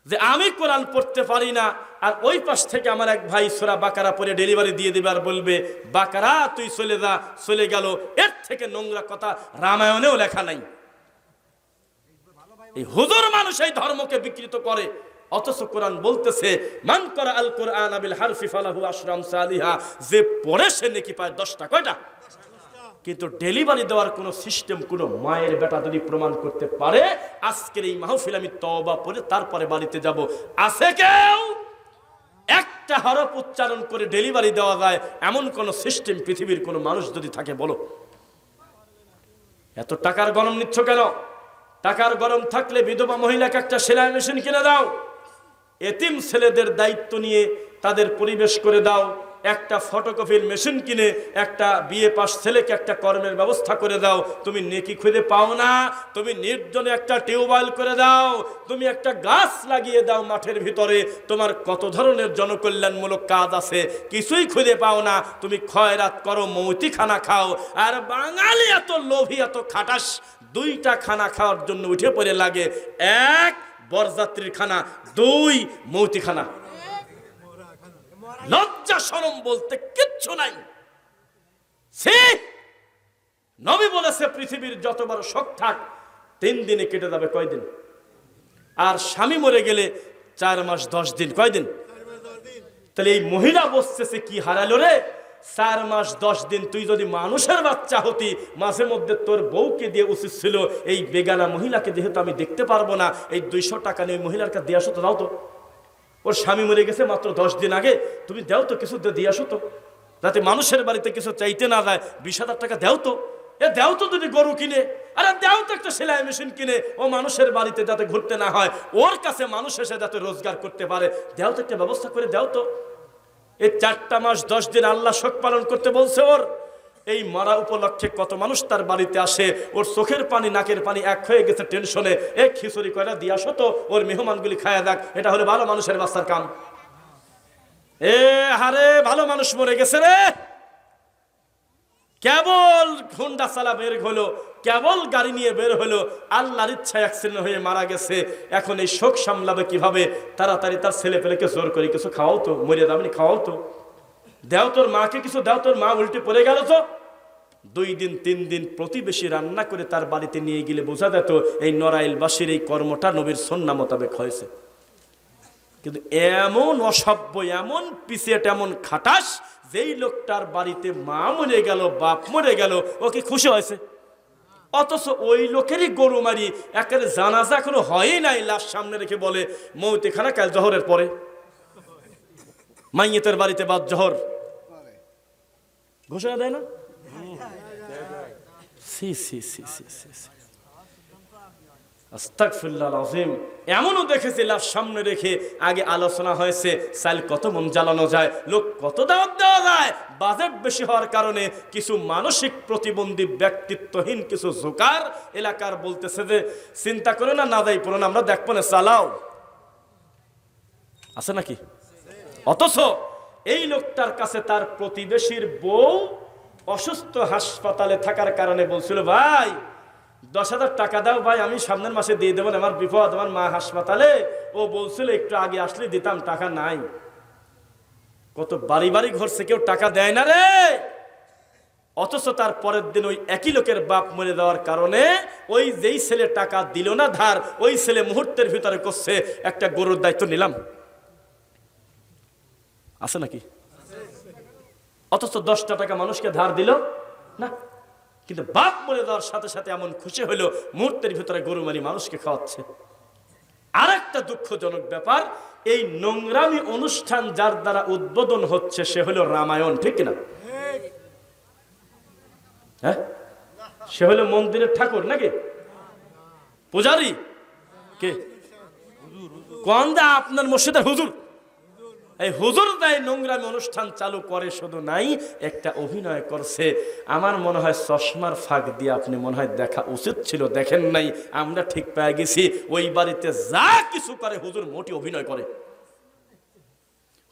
যে আমি কোরআন পড়তে পারি না আর ওই পাশ থেকে আমার এক ভাই সূরা বাকারা পড়ে ডেলিভারি দিয়ে দিবে আর বলবে বাকারা তুই চলে যা, চলে গেল। এর থেকে নোংরা কথা রামায়ণেও লেখা নাই। এই হুজুর মানুষ এই ধর্মকে বিকৃত করে, অথচ কোরআন বলতেছে মান করা আল কোরআন বিল হারফি ফালাহু আশরু আমসালিহা, যে পড়ে সে নেকি পায় 10টা। কয়টা? কিন্তু ডেলিভারি দেওয়ার কোনো সিস্টেম কোনো মায়ের বেটা যদি প্রমাণ করতে পারে, আজকের এই মাহফিল আমি তওবা পড়ে তারপরে বাড়িতে যাব, আছে কেউ একটা হরফ উচ্চারণ করে ডেলিভারি দেওয়া যায় এমন কোন সিস্টেম পৃথিবীর কোনো মানুষ যদি থাকে বলো? এত টাকার গরম নিচ্ছ কেন? টাকার গরম থাকলে বিধবা মহিলাকে একটা সেলাই মেশিন কিনে দাও, এতিম ছেলেদের দায়িত্ব নিয়ে তাদের পরিবেশ করে দাও, একটা ফটোকপির মেশিন কিনে একটা বিএ পাস ছেলেকে একটা কর্মের ব্যবস্থা করে দাও, তুমি নেকি খুঁজে পাও না? তুমি নির্জনে একটা টিউবওয়েল করে দাও, তুমি একটা গাছ লাগিয়ে দাও মাঠের ভিতরে, তোমার কত ধরনের জনকল্যাণমূলক কাজ আছে, কিছুই খুঁজে পাও না। তুমি খয়রাত করো, মৌতি খানা খাও। আর বাঙালি এত লোভী, এত খাটাস, দুইটা খানা খাওয়ার জন্য উঠে পড়ে লাগে, এক বরযাত্রীর খানা, দুই মৌতি খানা। লজ্জা শরম বলতে কিচ্ছু নাই। নবী বলেছে পৃথিবীর যত বড় শোক থাক 3 দিনে কেটে যাবে। কয়দিন? আর স্বামী মরে গেলে 4 মাস 10 দিন। কয়দিন? তাহলে এই মহিলা বসতেছে কি হারালো রে? 4 মাস 10 দিন। তুই যদি মানুষের বাচ্চা হতি, মাঝে মধ্যে তোর বউকে দিয়ে উচিত ছিল, এই বেগানা মহিলাকে যেহেতু আমি দেখতে পারবো না, এই 200 টাকা নিয়ে মহিলার কাছে দিয়ে আসো তো, দাও তো। ওর স্বামী মরে গেছে মাত্র 10 দিন আগে, তুমি দাও তো, কিছু দিয়ে আসো তো, যাতে মানুষের বাড়িতে কিছু চাইতে না যায়। 20,000 টাকা দাও তো, দেও তো যদি গরু কিনে, আরে দেও তো একটা সেলাই মেশিন কিনে, ও মানুষের বাড়িতে যাতে ঘুরতে না হয়, ওর কাছে মানুষ এসে যাতে রোজগার করতে পারে, দেও তো একটা ব্যবস্থা করে দাও তো। এই 4 মাস 10 দিন আল্লাহ শোক পালন করতে বলছে ওর। এই মরা উপলক্ষে কত মানুষ তার বাড়িতে আসে, ওর চোখের পানি নাকের পানি এক হয়ে গেছে টেনশনে, এক খিচুড়ি কয়লা দিয়ে আসো তো, ওর মেহমানগুলি খায়া দেখ। এটা হলো ভালো মানুষের বাচ্চার কাম। হারে ভালো মানুষ মরে গেছে রে, কেবল হুন্ডা চালা বের হলো, কেবল গাড়ি নিয়ে বের হলো, আল্লাহর ইচ্ছা অ্যাক্সিডেন্ট হয়ে মারা গেছে। এখন এই শোক সামলাবে কিভাবে? তাড়াতাড়ি তার ছেলে পেলেকে জোর করে কিছু খাওয়াও তো, মরে যাবেনি, খাওয়াও তো, দেও তোর মাকে কিছু দাও, তোর মা উল্টে পড়ে গেল তো। 2 দিন 3 দিন প্রতিবেশী রান্না করে তার বাড়িতে নিয়ে গেলে বোঝা যেত এই নড়াইলবাসীর এই কর্মটা নবীর সুন্নাহ মোতাবেক হয়েছে। কিন্তু এমন অসভ্য, এমন পিছিয়ে, এমন খাটাস, যেই লোকটার বাড়িতে মা মরে গেল, বাপ মরে গেল, ও কি খুশি হয়েছে? অথচ ওই লোকেরই গরু মারি একেবারে জানাজা এখনো হয়ই নাই, লাশ সামনে রেখে বলে মৌতে খানা কাল জহরের পরে, মাইয়েতের বাড়িতে বাদ জহর ঘোষণা দেয় না? সি সি সি সি সি সি, আস্তাগফিরুল্লাহ আযীম। এমনও দেখেছি লাশ সামনে রেখে আগে আলোচনা হয়েছে চাল কত মন জ্বালানো যায়, লোক কত দাওয়াত দেওয়া যায়। বাজেট বেশি হওয়ার কারণে কিছু মানসিক প্রতিবন্ধী, ব্যক্তিত্বহীন কিছু জোকার এলাকার বলতেছে যে চিন্তা করে না, না যাই পড়ো না, আমরা দেখবো না, চালাও। আছে নাকি? অথচ এই লোকটার কাছে তার প্রতিবেশীর বউ অসুস্থ, হাসপাতালে থাকার কারণে বলছিল, ভাই 10,000 টাকা দাও ভাই, আমি সামনের মাসে দিয়ে দেবো, আমার বিপদ, আমার মা হাসপাতালে। ও বলছিল একটু আগে আসলে দিতাম, টাকা নাই। কত বাড়ি বাড়ি ঘরছে, কেউ টাকা দেয় না রে। অথচ তার পরের দিন ওই একই লোকের বাপ মরে যাওয়ার কারণে ওই যেই ছেলে টাকা দিল না ধার, ওই ছেলে মুহূর্তের ভিতরে করছে একটা গরুর দায়িত্ব নিলাম। আছে নাকি? অথচ 10টা টাকা মানুষকে ধার দিল না, কিন্তু বাপ মরে যাওয়ার সাথে সাথে এমন খুশি হলো, মুহূর্তের ভিতরে গরু মারি মানুষকে খাওয়াচ্ছে। আর একটা দুঃখজনক ব্যাপার, এই নোংরামি অনুষ্ঠান যার দ্বারা উদ্বোধন হচ্ছে সে হলো রামায়ণ, ঠিক কিনা? হ্যাঁ, সে হলো মন্দিরের ঠাকুর নাকি পূজারি? কে কোন দা? আপনার মসজিদের হুজুর। এই হুজুর দায় নোংরামি অনুষ্ঠান চালু করে শুধু নাই, একটা অভিনয় করছে। আমার মনে হয় চশমার ফাঁক দিয়ে আপনি মনে হয় দেখা উচিত ছিল, দেখেন নাই। আমরা ঠিক পেয়ে গেছি, ওই বাড়িতে যা কিছু করে হুজুর মোটি অভিনয় করে।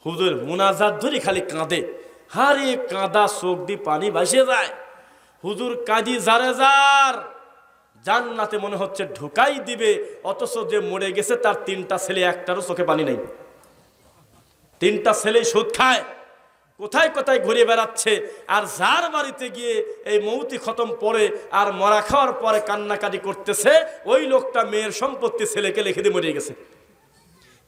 হুজুর মুনাজাত ধরি খালি কাঁদে, হারে কাঁদা চোখ দিয়ে পানি ভাসে যায়। হুজুর কাঁদি যারে যার জান্নাতে মনে হচ্ছে ঢুকাই দিবে, অথচ যে মরে গেছে তার 3টা ছেলে, একটারও চোখে পানি নেই। 3টা ছেলে সুদ খায়, কোথায় কোথায় ঘুরে বেড়াচ্ছে। আর যার বাড়িতে গিয়ে এই মৌতি খতম পরে আর মরা খাওয়ার পরে কান্নাকাটি করতেছে, ওই লোকটা মেয়ের সম্পত্তি ছেলেকে লিখে দিয়ে মরে গেছে।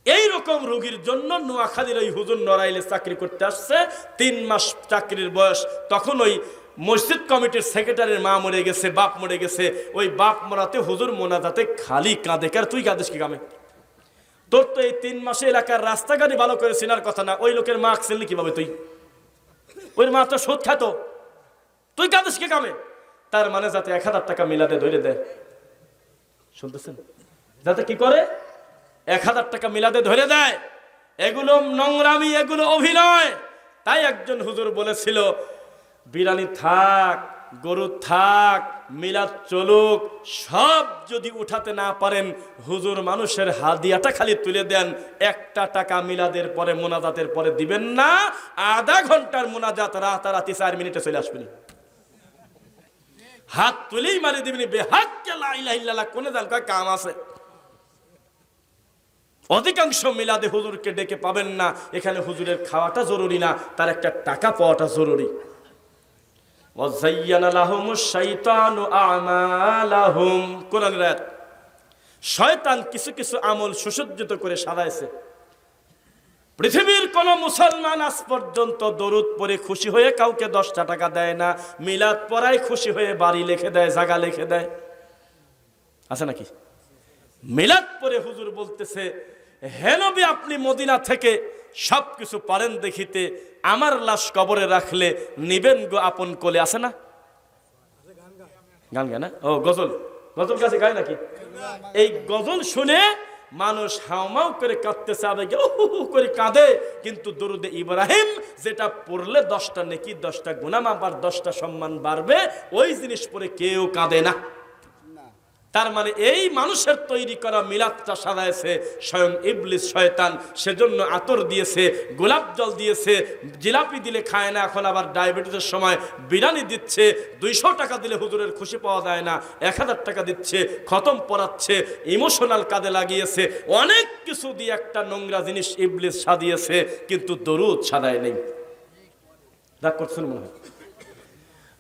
এই রকম রোগীর জন্য নোয়াখালীর ওই হুজুর নড়াইলে চাকরি করতে আসছে। 3 মাস চাকরির বয়স, তখন ওই মসজিদ কমিটির সেক্রেটারির মা মরে গেছে, বাপ মরে গেছে। ওই বাপ মরাতে হুজুর মোনাজাতে খালি কাঁদে। কার তুই কাঁদিস কি কামে? তোর তো এই 3 মাসে এলাকার রাস্তাঘাটই ভালো করে চেনার কথা না, ওই লোকের মা চিনলি কিভাবে তুই? ওই মা তো সুদ খাত, তুই কাঁদিস কি কামে? তার মানে যাতে 1000 টাকা মিলাদে ধরে দেয়, শুনতেছেন? যাতে কি করে? 1000 টাকা মিলাদে ধরে দেয়। এগুলো নোংরামি, এগুলো অভিনয়। তাই একজন হুজুর বলেছিল, বিরানি থাক, গরু থাক, মিলাদ চলুক, সব যদি উঠাতে না পারেন, হুজুর মানুষের হাদিয়াটা খালি তুলে দেন। 1 টাকা মিলাদের পরে, মোনাজাতের পরে দিবেন না। আধা ঘন্টার মোনাজাত রাতারাতি 4 মিনিটে চলে আসবেন। হাত তুলেই মারি দিবেন, বেহাক্কে লা ইলাহা ইল্লাল্লাহ কোনে যান, কয় কাম আছে। অধিকাংশ মিলাদে হুজুরকে ডেকে পাবেন না। এখানে হুজুরের খাওয়াটা জরুরি না, তার একটা টাকা পাওয়াটা জরুরি। ওয়াযায়্যানা লাহুমুশ শাইতানু আমালাহুম, কোরআনের আয়াত। শয়তান কিছু কিছু আমল সুসজ্জিত করে সাজাইছে। পৃথিবীর কোন মুসলমান আজ পর্যন্ত দরুদ পড়ে খুশি হয়ে কাউকে 10 টাকা দেয় না। মিলাদ পড়ায় খুশি হয়ে বাড়ি লিখে দেয়, জায়গা লিখে দেয়, আছে নাকি? মিলাদ পড়ে হুজুর বলতেছে, হে নবী, আপনি মদিনা থেকে সবকিছু পারেন দেখিতে, আমার লাশ কবরে রাখলে নিবেন গো আপন কোলে, আছে না? গান গায় না? ও গজল, গজল কাছে গায় নাকি? এই গজল শুনে মানুষ হাউমাউ করে কাঁদতেছে, আবেগে করে কাঁদে। কিন্তু দরুদে ইব্রাহিম যেটা পড়লে 10টা নেকি, 10টা গুনাহ মাফ আর 10টা সম্মান বাড়বে, ওই জিনিস পড়ে কেউ কাঁদে না। তার মানে এই মানুষের তৈরি করা মিলাদটা সাজাইছে স্বয়ং ইবলিস শয়তান। সেজন্য আতর দিয়েছে, গোলাপ জল দিয়েছে, জিলাপি দিলে খায় না, এখন আবার ডায়াবেটিসের সময় বিরিয়ানি দিচ্ছে। 200 টাকা দিলে হুজুরের খুশি পাওয়া যায় না, 1000 টাকা দিচ্ছে, খতম পড়াচ্ছে, ইমোশনাল কাজে লাগিয়েছে, অনেক কিছু দিয়ে একটা নোংরা জিনিস ইবলিস সাজিয়েছে, কিন্তু দরুদ সাজায় নেই। রাগ করছেন মনে হয়?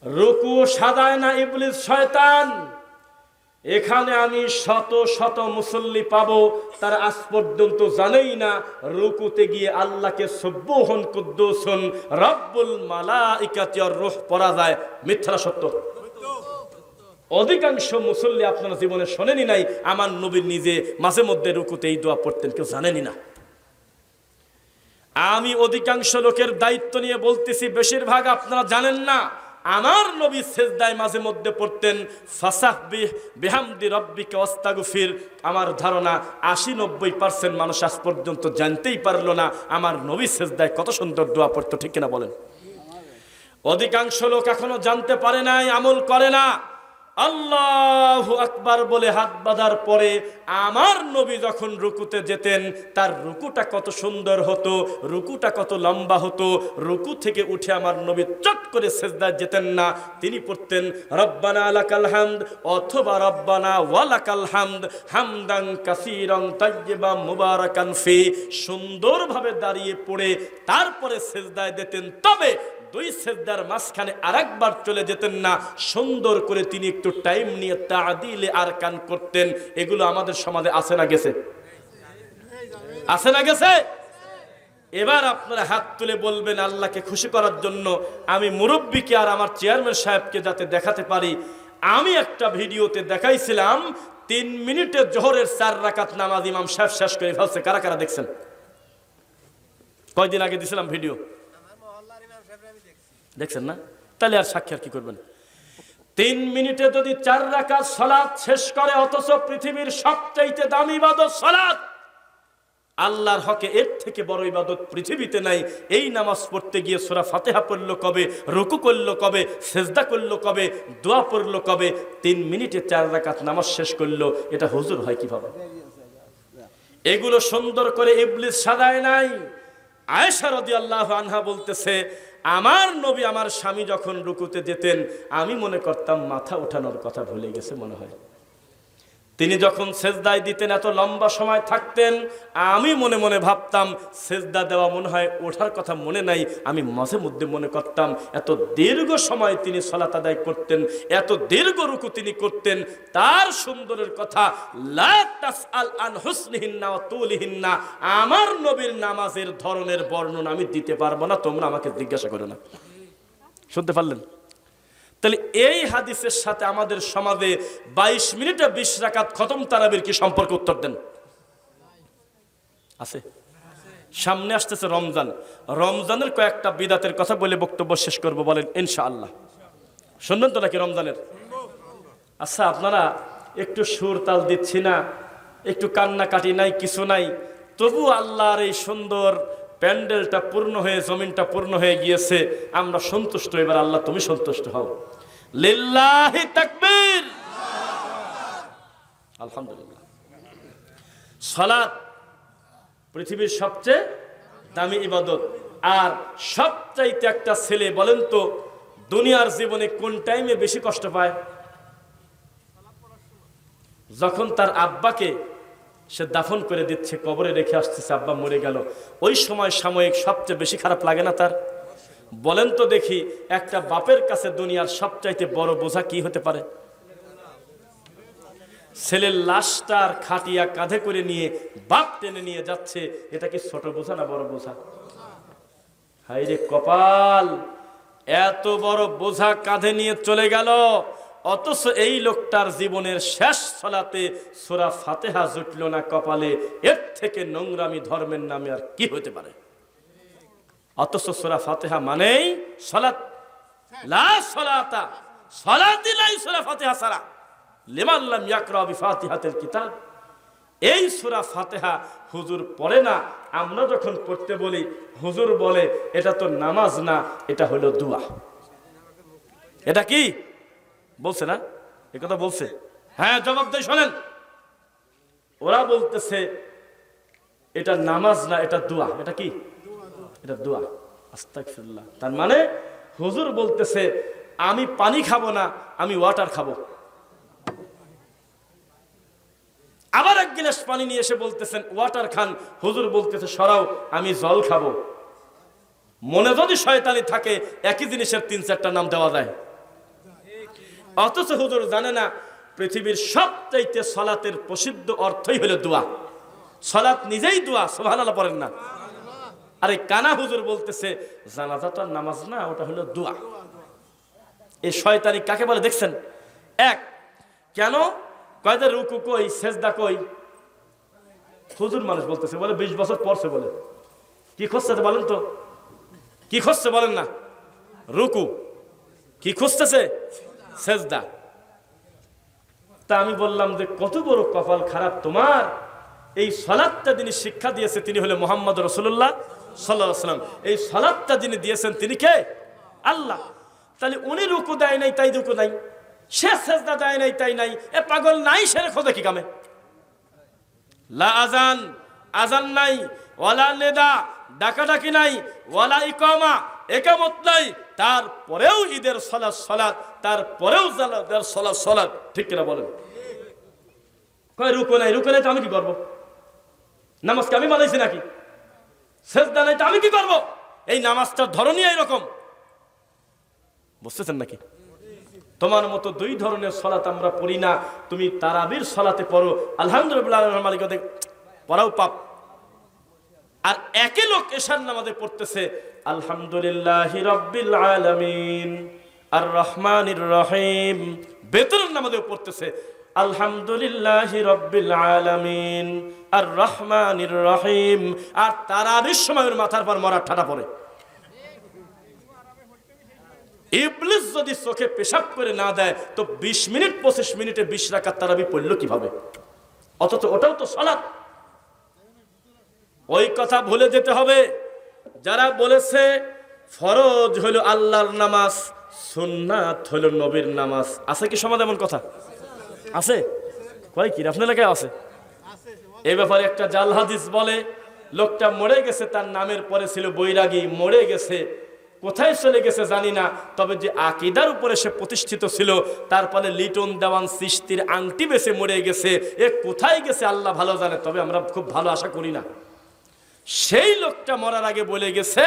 রুকু সাজায় না ইবলিস শয়তান। এখানে আমি শত শত মুসল্লি পাবো, তার আজ পর্যন্ত জানেই না রুকুতে গিয়ে আল্লাহকে সুবহান কুদ্দুসুন রব্বুল মালাইকাতি ওয়ার রূহ পড়া যায়। মিথ্যা সত্য? অধিকাংশ মুসল্লি আপনারা জীবনে শোনেনি নাই, আমার নবী নিজে মাঝে মধ্যে রুকুতে এই দোয়া পড়তেন, কেউ জানেনি না। আমি অধিকাংশ লোকের দায়িত্ব নিয়ে বলতেছি, বেশিরভাগ আপনারা জানেন না। আমার নবী সেজদায় মাঝে মধ্যে পড়তেন ফাসাব্বিহ বিহামদি রাব্বিকা ওয়াস্তাগফির। আমার ধারণা 80-90% মানুষ আজ পর্যন্ত জানতেই পারলো না আমার নবী সেজদায় কত সুন্দর দোয়া পড়তো, ঠিক কিনা বলেন? অধিকাংশ লোক এখনো জানতে পারে নাই, আমল করে না। আল্লাহু আকবার বলে হাত বাঁধার পরে আমার নবী যখন রুকুতে যেতেন, তার রুকুটা কত সুন্দর হতো, রুকুটা কত লম্বা হতো। রুকু থেকে উঠে আমার নবী চট করে সেজদায় যেতেন না, তিনি পড়তেন রব্বানা লাকাল হামদ অথবা রব্বানা ওয়ালাকাল হামদ হামদান কাসীরান তাইয়্যিবান মুবারাকান ফি। সুন্দরভাবে দাঁড়িয়ে পড়ে তারপরে সেজদায় যেতেন। তবে 2 সেজদার মাঝখানে আরেকবার চলে যেতেন না, সুন্দর করে তিনি একটু টাইম নিয়ে তাআদিলে আরকান করতেন। এগুলো আমাদের সমাজে আছে না গেছে? আছে না গেছে? এবার আপনারা হাত তুলে বলবেন, আল্লাহকে খুশি করার জন্য আমি মুরব্বিকে আর আমার চেয়ারম্যান সাহেবকে যাতে দেখাতে পারি, আমি একটা ভিডিওতে দেখাইছিলাম 3 মিনিটে জোহরের 4 রাকাত নামাজ ইমাম সাহেব শেষ করে ফেলছে। কারা কারা দেখছেন? কয়দিন আগে দিছিলাম ভিডিও, দেখছেন না? তাহলে আর সাক্ষী আর কি করবেন? 3 মিনিটে যদি 4 রাকাত সালাত শেষ করে, অথচ পৃথিবীর সবচাইতে দামি ইবাদত সালাত, আল্লাহর হকে এর থেকে বড় ইবাদত পৃথিবীতে নাই। এই নামাজ পড়তে গিয়ে সূরা ফাতিহা পড়লো কবে, রুকু করলো কবে, সেজদা করলো কবে, দোয়া পড়লো কবে? 3 মিনিটে 4 রাকাত নামাজ শেষ করলো, এটা হুজুর হয় কিভাবে? এগুলো সুন্দর করে ইবলিস সাজায় নাই। আয়েশা রাদিয়াল্লাহু আনহা বলতেছে, আমার নবী আমার স্বামী যখন রুকুতে যেতেন, আমি মনে করতাম মাথা উঠানোর কথা ভুলে গেছে মনে হয়। তিনি যখন সেজদায় দিতেন, এত লম্বা সময় থাকতেন, আমি মনে মনে ভাবতাম সেজদা দেওয়া মনে হয় ওঠার কথা মনে নাই। আমি মাঝে মধ্যে মনে করতাম এত দীর্ঘ সময় তিনি সালাত আদায় করতেন, এত দীর্ঘ রুকু তিনি করতেন। তার সুন্দরের কথা, লা তাসআল আন হুসনিহিন্না ওয়া তুলিহিন্না, আমার নবীর নামাজের ধরনের বর্ণনা আমি দিতে পারবো না, তোমরা আমাকে জিজ্ঞাসা করো না। শুনতে পারলেন? তাহলে এই হাদিসের সাথে আমাদের সমাজে 22 মিনিটে 20 রাকাত খতম তারাবির কি সম্পর্ক? উত্তর দেন। আছে? সামনে আসতেছে রমজান, রমজানের কয়েকটা বিদাতের কথা বলে বক্তব্য শেষ করব, বলেন ইনশাআল্লাহ। শুনবেন তো নাকি রমজানের? আচ্ছা, আপনারা একটু সুর তাল দিচ্ছি না, একটু কান্নাকাটি নাই, কিছু নাই, তবু আল্লাহর এই সুন্দর প্যান্ডেলটা পূর্ণ হয়ে জমিনটা পূর্ণ হয়ে গিয়েছে, আমরা সন্তুষ্ট, এবার আল্লাহ তুমি সন্তুষ্ট হও। লিল্লাহি তাকবীর, আলহামদুলিল্লাহ। সালাত পৃথিবীর সবচেয়ে দামি ইবাদত। আর সবচাইতে একটা ছেলে বলেন তো দুনিয়ার জীবনে কোন টাইমে বেশি কষ্ট পায়? যখন তার আব্বাকে সে দাফন করে দিচ্ছে, কবরে রেখে আসতেছে, আব্বা মরে গেল, ওই সময় সাময়িক সবচেয়ে বেশি খারাপ লাগে না তার? বলেন তো দেখি, একটা বাপের কাছে দুনিয়ার সবচাইতে বড় বোঝা কি হতে পারে? ছেলের লাশটার খাটিয়া কাঁধে করে নিয়ে বাপ টেনে নিয়ে যাচ্ছে, এটা কি ছোট বোঝা না বড় বোঝা? হায়রে কপাল, এত বড় বোঝা কাঁধে নিয়ে চলে গেল, অথচ এই লোকটার জীবনের শেষ সালাতে সূরা ফাতিহা জুটল না কপালে। এর থেকে নোংরামি ধর্মের নামে আর কি হতে পারে? অথচ সূরা ফাতিহা মানেই সালাত, লা সালাতা, সালাতই নাই সূরা ফাতিহা ছাড়া, লিমান লাম ইয়াকরা বিফাতিহাতিল কিতাব। এই সূরা ফাতিহা হুজুর পড়ে না, আমরা যখন পড়তে বলি হুজুর বলে এটা তো নামাজ না, এটা হলো দোয়া। এটা কি বলছে না? এই কথা বলছে? হ্যাঁ, জবাব দেয়, শোনেন। ওরা বলতেছে এটা নামাজ না, এটা দোয়া। এটা কি? এটা দোয়া। আস্তাগফিরুল্লাহ। তার মানে হুজুর বলতেছে আমি পানি খাবো না, আমি ওয়াটার খাবো। আবার এক গ্লাস পানি নিয়ে এসে বলতেছেন ওয়াটার খান, হুজুর বলতেছে সরাও, আমি জল খাবো। মনে যদি শয়তানি থাকে একই জিনিসের ৩-৪টা নাম দেওয়া যায়। অথচ হুজুর জানে না পৃথিবীর সবচাইতে সালাতের প্রসিদ্ধ অর্থই হলো দোয়া। সালাত নিজেই দোয়া, সুবহানাল্লাহ পড়েন না? আরে কানা হুজুর বলতেছে জানাজাটা নামাজ না, ওটা হলো দোয়া। এই শয়তানি কাকে বলে দেখছেন? এক, কেন কয়টা রুকু কই, সেজদা কই? হুজুর মানুষ বলতেছে, বলে ২০ বছর পরছে, বলে কি খুঁজতেছে বলেন তো, কি খুঁজছে বলেন না? রুকু। কি খুঁজতেছে? সেজদা। তা আমি বললাম যে কত বড় কপাল খারাপ তোমার, এই সালাতটা যিনি শিক্ষা দিয়েছে তিনি হলেন মুহাম্মদ রাসূলুল্লাহ সাল্লাল্লাহু আলাইহি ওয়াসাল্লাম। এই সালাতটা যিনি দিয়েছেন তিনি কে? আল্লাহ। তাহলে উনি রুকু দেয় নাই তাই রুকু নাই, সে সেজদা দেয় নাই তাই নাই, এ পাগল নাই, সে খোঁজে কি কামে? লা আজান, আজান নাই, ওয়ালা নেদা, ডাকাডাকি নাই, ওয়ালা ইকামা, একামত নাই, তারপরেও ঈদের সালাত সালাত, তারপরেও জানাজার সালাত সালাত। ঠিক কিনা বলেন? কয় রুকু নাই, রুকু নাই তো আমি কি করবো? নামাজকে আমি বানাইছি নাকি? সেজদা নাই তো আমি কি করবো? এই নামাজটার ধরনই এইরকম, বুঝতেছেন নাকি? তোমার মতো দুই ধরনের সালাত আমরা পড়ি না। তুমি তারাবির সালাতে পড়ো আলহামদুলিল্লাহ মালিক, পড়াও পাপ। আর একে লোক এশার নামাজে পড়তেছে আলহামদুলিল্লাহি রাব্বিল আলামিন আর রহমানির রহিম, বেতনের নামাজেও পড়তেছে আলহামদুলিল্লাহি রাব্বিল আলামিন আর রহমানির রহিম, আর তারাবির সময় ওর মাথার পর মরার ঠাডা পড়ে। ইবলিস যদি চোখে পেশাব করে না দেয় তো ২০ মিনিট ২৫ মিনিটে ২০ রাকাত তারাবি পড়লো কিভাবে? অথচ ওটাও তো সালাত। ওই কথা ভুলে যেতে হবে। যারা বলেছে ফরজ হলো আল্লাহর নামাজ, সুন্নাত হলো নবীর নামাজ, আছে কি সমাজ? এমন কথা আছে? কয় কি আপনার এলাকায় আছে? এই ব্যাপারে একটা জাল হাদিস বলে লোকটা মরে গেছে, তার নামের পরে ছিল বৈরাগী, মরে গেছে, কোথায় চলে গেছে জানি না, তবে যে আকীদার উপরে সে প্রতিষ্ঠিত ছিল, তারপরে লিটন দেওয়ান চিশতির আংটি বেছে মরে গেছে, এ কোথায় গেছে আল্লাহ ভালো জানে, তবে আমরা খুব ভালো আশা করি না। সেই লোকটা মরার আগে বলে গেছে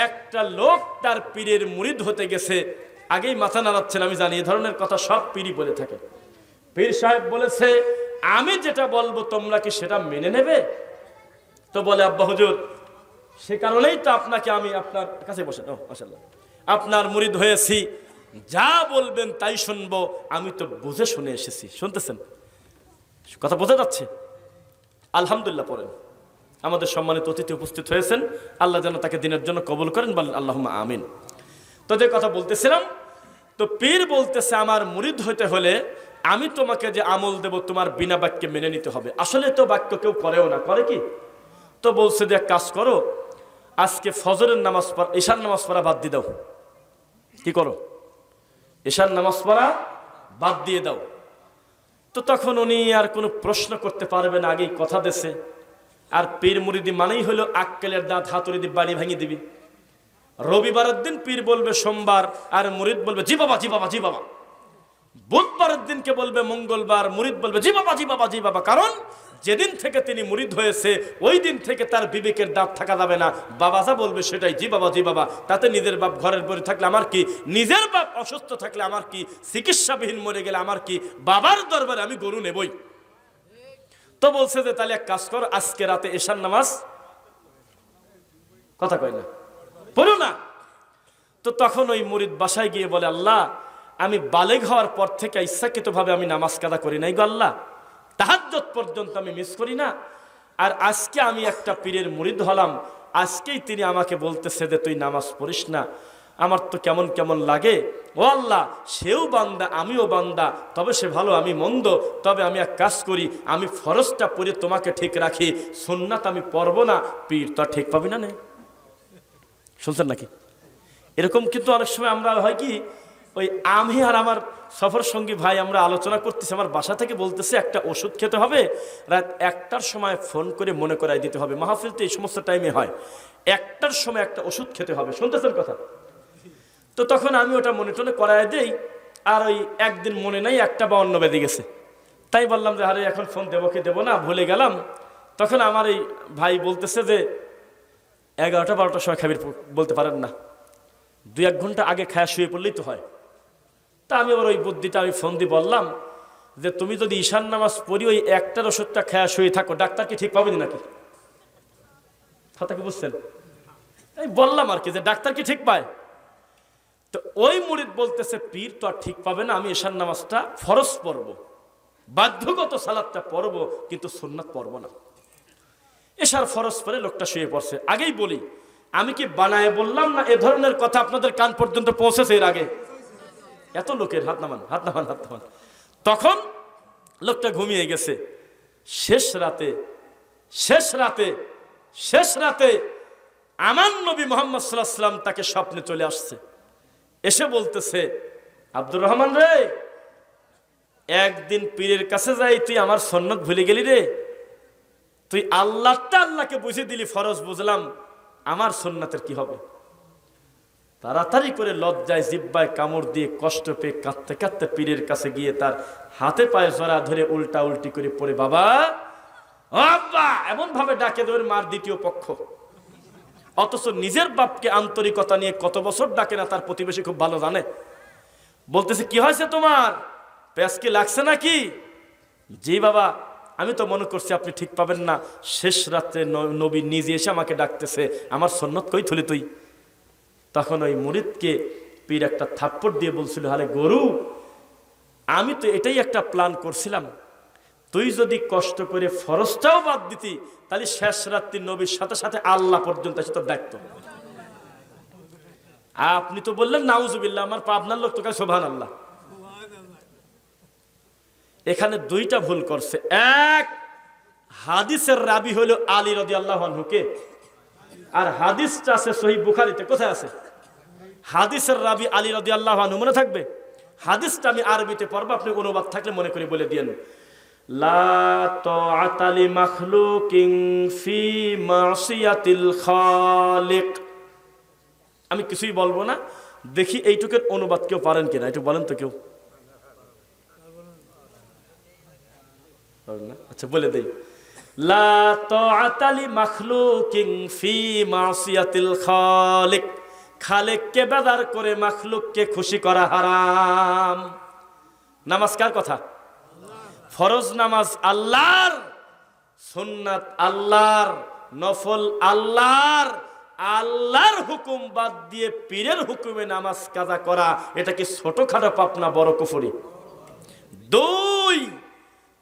একটা লোক তার পীরের মুরিদ হতে গেছে, আগেই মাথা নাড়াচ্ছেন, আমি জানি এই ধরনের কথা সব পীরই বলে থাকে। পীর সাহেব বলেছে আমি যেটা বলবো তোমরা কি সেটা মেনে নেবে? তো বলে আব্বা হুজুর সে কারণেই তো আপনাকে আমি আপনার কাছে বসে মাশাআল্লাহ আপনার মুরিদ হয়েছি, যা বলবেন তাই শুনবো, আমি তো বুঝে শুনে এসেছি। শুনতেছেন কথা বোঝা যাচ্ছে? আলহামদুলিল্লাহ পড়েন। আমাদের সম্মানিত অতিথি উপস্থিত হয়েছেন, আল্লাহ যেন তাকে দিনের জন্য কবুল করেন, বলেন আল্লাহুম্মা আমিন। তো যে কথা বলতেছিলাম, তো পীর বলতেছে আমার মুরিদ হতে হলে আমি তোমাকে যে আমল দেব তোমার বিনা বাক্যে মেনে নিতে হবে। আসলে তো বাক্য কেউ করেও না, করে কি? তো বলছে যে কাজ করো, আজকে ফজরের নামাজ পড়া, ঈশার নামাজ পড়া বাদ দিয়ে দাও। কি করো? ঈশার নামাজ পড়া বাদ দিয়ে দাও। তো তখন উনি আর কোনো প্রশ্ন করতে পারবে না, আগেই কথা দেছে। আর পীর মুরিদি মানেই হলো আক্কেলের দাঁত হাতুড়ি দিয়ে বাড়ি ভেঙে দিবি। রবিবারের দিন পীর বলবে সোমবার, আর মুরিদ বলবে জি বাবা জি বাবা জি বাবা। বুধবারের দিনকে বলবে মঙ্গলবার, মুরিদ বলবে জি বাবা জি বাবা জি বাবা। কারণ যেদিন থেকে তিনি মুরিদ হয়েছে ওই দিন থেকে তার বিবেকের দাঁত থাকা যাবে না। বাবা যা বলবে সেটাই জি বাবা জি বাবা। তাতে নিজের বাপ ঘরের পরে থাকলে আমার কি, নিজের বাপ অসুস্থ থাকলে আমার কি, চিকিৎসাবিহীন মরে গেলে আমার কি, বাবার দরবারে আমি গরু নেবই। তো বলছে যে তাহলে এক কাজ কর, আজকে রাতে ঈশার নামাজ কথা কয় না, পড়ো না। তো তখন ওই মুরিদ বাসায় গিয়ে বলে, আল্লাহ আমি বালেগ হওয়ার পর থেকে ইচ্ছাকৃতভাবে আমি নামাজ কাদা করি নাই গো আল্লাহ, তাহাজ্জুদ পর্যন্ত আমি মিস করি না। আর আজকে আমি একটা পীরের মুরিদ হলাম, আজকেই তিনি আমাকে বলতেছে যে তুই নামাজ পড়িস না। আমার তো কেমন কেমন লাগে। ও আল্লাহ, সেও বান্দা আমিও বান্দা, তবে সে ভালো আমি মন্দ। তবে আমি এক কাজ করি, আমি ফরজটা পড়ে তোমাকে ঠিক রাখি, সুন্নাত আমি পড়ব না। পীর তো ঠিক পাবি না। শুনছেন নাকি? এরকম কিন্তু অনেক সময় আমরা হয় কি, ওই আমি আর আমার সফর সঙ্গী ভাই আমরা আলোচনা করতেছি, আমার বাসা থেকে বলতেছে একটা ওষুধ খেতে হবে, রাত 1টার সময় ফোন করে মনে করাই দিতে হবে। মাহফিল তো এই সমস্ত টাইমে হয়, 1টার সময় একটা ওষুধ খেতে হবে। শুনতেছেন কথা? তো তখন আমি ওটা মনে টনে করাই দেই, আর ওই একদিন মনে নাই 1:52 বেজে গেছে। তাই বললাম যে আরে এখন ফোন দেবো কি দেবো না, ভুলে গেলাম। তখন আমার এই ভাই বলতেছে যে 11টা-12টার সময় খাবি, বলতে পারেন না, 2-1 ঘন্টা আগে খায়া শুয়ে পড়লেই তো হয়। তা আমি আবার ওই বুদ্ধিটা আমি ফোন দিয়ে বললাম যে তুমি যদি ঈশান নামাজ পড়ি ওই 1টার ওষুধটা খায়া শুয়ে থাকো, ডাক্তার কি ঠিক পাবেনি নাকি? কথা কি বুঝছেন? এই বললাম আর কি যে ডাক্তার কি ঠিক পায়? তো ওই মুরিদ বলতেছে পীর তো আর ঠিক পাবে না, আমি ঈশান নামাজটা ফরজ পড়ব, বাধ্যগত সালাতটা পড়ব, কিন্তু সুন্নাত পড়ব না। এশার ফরজ পরে লোকটা শুয়ে পড়ছে। আগেই বলি, আমি কি বানায় বললাম না এ ধরনের কথা আপনাদের কান পর্যন্ত পৌঁছেছে এর আগে? এত লোকের হাত নামান হাত নামান হাত নামান। তখন লোকটা ঘুমিয়ে গেছে। শেষ রাতে আমার নবী মুহাম্মদ সাল্লাল্লাহু আলাইহি ওয়াসাল্লাম তাকে স্বপ্নে চলে আসছে, এসে বলতেছে, আব্দুর রহমান রে, একদিন পীরের কাছে যাই তুই আমার সুন্নাত ভুলে গেলি রে। তুই আল্লাহকে বুঝিয়ে দিলি ফরজ, বুঝলাম, আমার সুন্নাতের কি হবে? তাড়াতাড়ি করে লজ্জায় জিব্বায় কামড় দিয়ে কষ্ট পেয়ে কাঁদতে কাঁদতে পীরের কাছে গিয়ে তার হাতে পায়ে জড়া ধরে উল্টা উল্টি করে পড়ে, বাবা আব্বা এমন ভাবে ডাকে দেওয়ার মার দ্বিতীয় পক্ষ। অথচ নিজের বাপকে আন্তরিকতা নিয়ে কত বছর ডাকে না, তার প্রতিবেশী খুব ভালো জানে। বলতেছে, কি হয়েছে তোমার, প্যাস কি লাগছে নাকি? জি বাবা, আমি তো মনে করছি আপনি ঠিক পাবেন না। শেষ রাত্রে নবী নিজে এসে আমাকে ডাকতেছে, আমার সুন্নাত কই থলি তুই? তখন ওই মুরিদকে পীর একটা থাপ্পড় দিয়ে বলছিল, আরে গরু, আমি তো এটাই একটা প্ল্যান করছিলাম, তুই যদি কষ্ট করে ফরজটাও বাদ দিতি তাহলে শেষ রাত্রি নবীর সাথে সাথে আল্লাহ পর্যন্ত এসে তোর ডাকতো। আপনি তো বললেন নাউজুবিল্লাহ, আমার পাবনার লোক তো সুবহানাল্লাহ। এখানে 2টা ভুল করছে। এক, হাদিসের রাবি হলো আলী রাদিয়াল্লাহু আনহু কে, আর হাদিসটা আছে সহিহ বুখারীতে। কোথায় আছে? হাদিসের রাবি আলী রাদিয়াল্লাহু আনহু, মনে থাকবে। হাদিসটা আমি আরবিতে পড়বো, আপনি অনুবাদ থাকলে মনে করে বলে দিয়েন। লা তাআতা লি মাখলুকিন ফি মাসিয়াতিল খালিক। আমি কিছুই বলবো না, দেখি এইটুকের অনুবাদ কেউ পারেন কিনা, একটু বলেন তো কেউ। আচ্ছা বলে দেই, লা তাআতা লি মাখলুকিন ফি মাসিয়াতিল খালিক। খালেককে বেদার করে মাখলুককে খুশি করা হারাম। নামাজ কার কথা? ফরজ নামাজ আল্লাহর, সুন্নাত আল্লাহর, নফল আল্লাহর। আল্লাহর হুকুম বাদ দিয়ে পীরের হুকুমে নামাজ কাজা করা, এটা কি ছোটখাটো পাপ না বড় কুফরি? 2,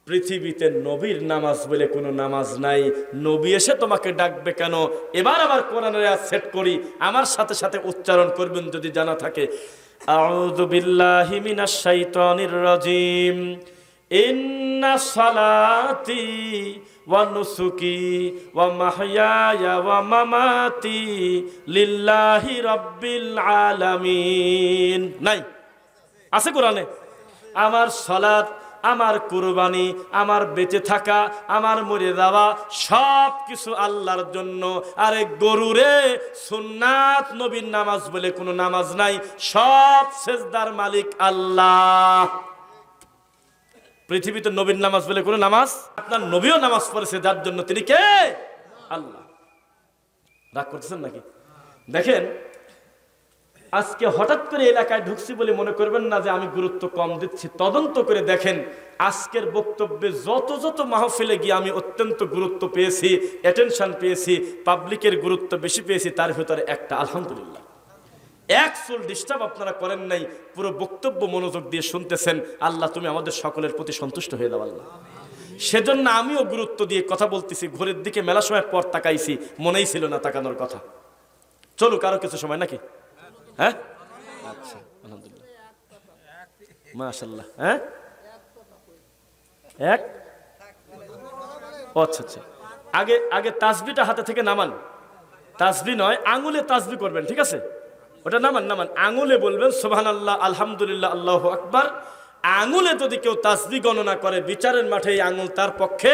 পৃথিবীতে নবীর নামাজ বলে কোনো নামাজ নাই। নবী এসে তোমাকে ডাকবে কেন? এবার আবার কোরআনের আয়াত সেট করি, আমার সাথে সাথে উচ্চারণ করবেন যদি জানা থাকে। আউযু বিল্লাহি মিনাশ শাইতানির রাজিম। ইন্না সালাতি ওয়া নুসুকি ওয়া মাহইয়ায়া ওয়া মামাতি লিল্লাহি রাব্বিল আলামিন। নাই? আছে কোরআনে? আমার সালাত, আমার কুরবানি, আমার বেঁচে থাকা, আমার মরে যাওয়া সব কিছু আল্লাহর জন্য। আরে গরুরে, সুন্নাত নবীর নামাজ বলে কোনো নামাজ নাই, সব সেজদার মালিক আল্লাহ। পৃথিবীতে নবীর নামাজ বলে কোনো নামাজ, আপনার নবীও নামাজ পড়েছে, যার জন্য তিনি কে? আল্লাহ। রাগ করতেছেন নাকি? দেখেন, আজকে হঠাৎ করে এলাকায় ঢুকছি বলে মনে করবেন না যে আমি গুরুত্ব কম দিচ্ছি। তদন্ত করে দেখেন, আজকের বক্তব্যে যত যত মাহফিলে গিয়ে আমি অত্যন্ত গুরুত্ব পেয়েছি, অ্যাটেনশন পেয়েছি, পাবলিকের গুরুত্ব বেশি পেয়েছি, তার ভিতরে একটা আলহামদুলিল্লাহ এক চুল ডিস্টার্ব আপনারা করেন নাই, পুরো বক্তব্য মনোযোগ দিয়ে শুনতেছেন। আল্লাহ তুমি আমাদের সকলের প্রতি সন্তুষ্ট হয়ে দাও আল্লাহ। সেজন্য আমিও গুরুত্ব দিয়ে কথা বলতেছি। ঘরের দিকে মেলা সময় পর তাকাইছি, মনেই ছিল না তাকানোর কথা। চলুক আরো কিছু সময় নাকি? হ্যাঁ, আচ্ছা, আলহামদুলিল্লাহ, মাশাআল্লাহ। হ্যাঁ, এক, আচ্ছা আচ্ছা, আগে আগে তাসবিটা হাতে থেকে নামান। তাসবি নয়, আঙুলে তাসবি করবেন, ঠিক আছে? ওটা নামান নামান, আঙুলে বলবেন সুবহানাল্লাহ, আলহামদুলিল্লাহ, আল্লাহু আকবার। আঙুলে যদি কেউ তাসবি গণনা করে, বিচারের মাঠে এই আঙুল তার পক্ষে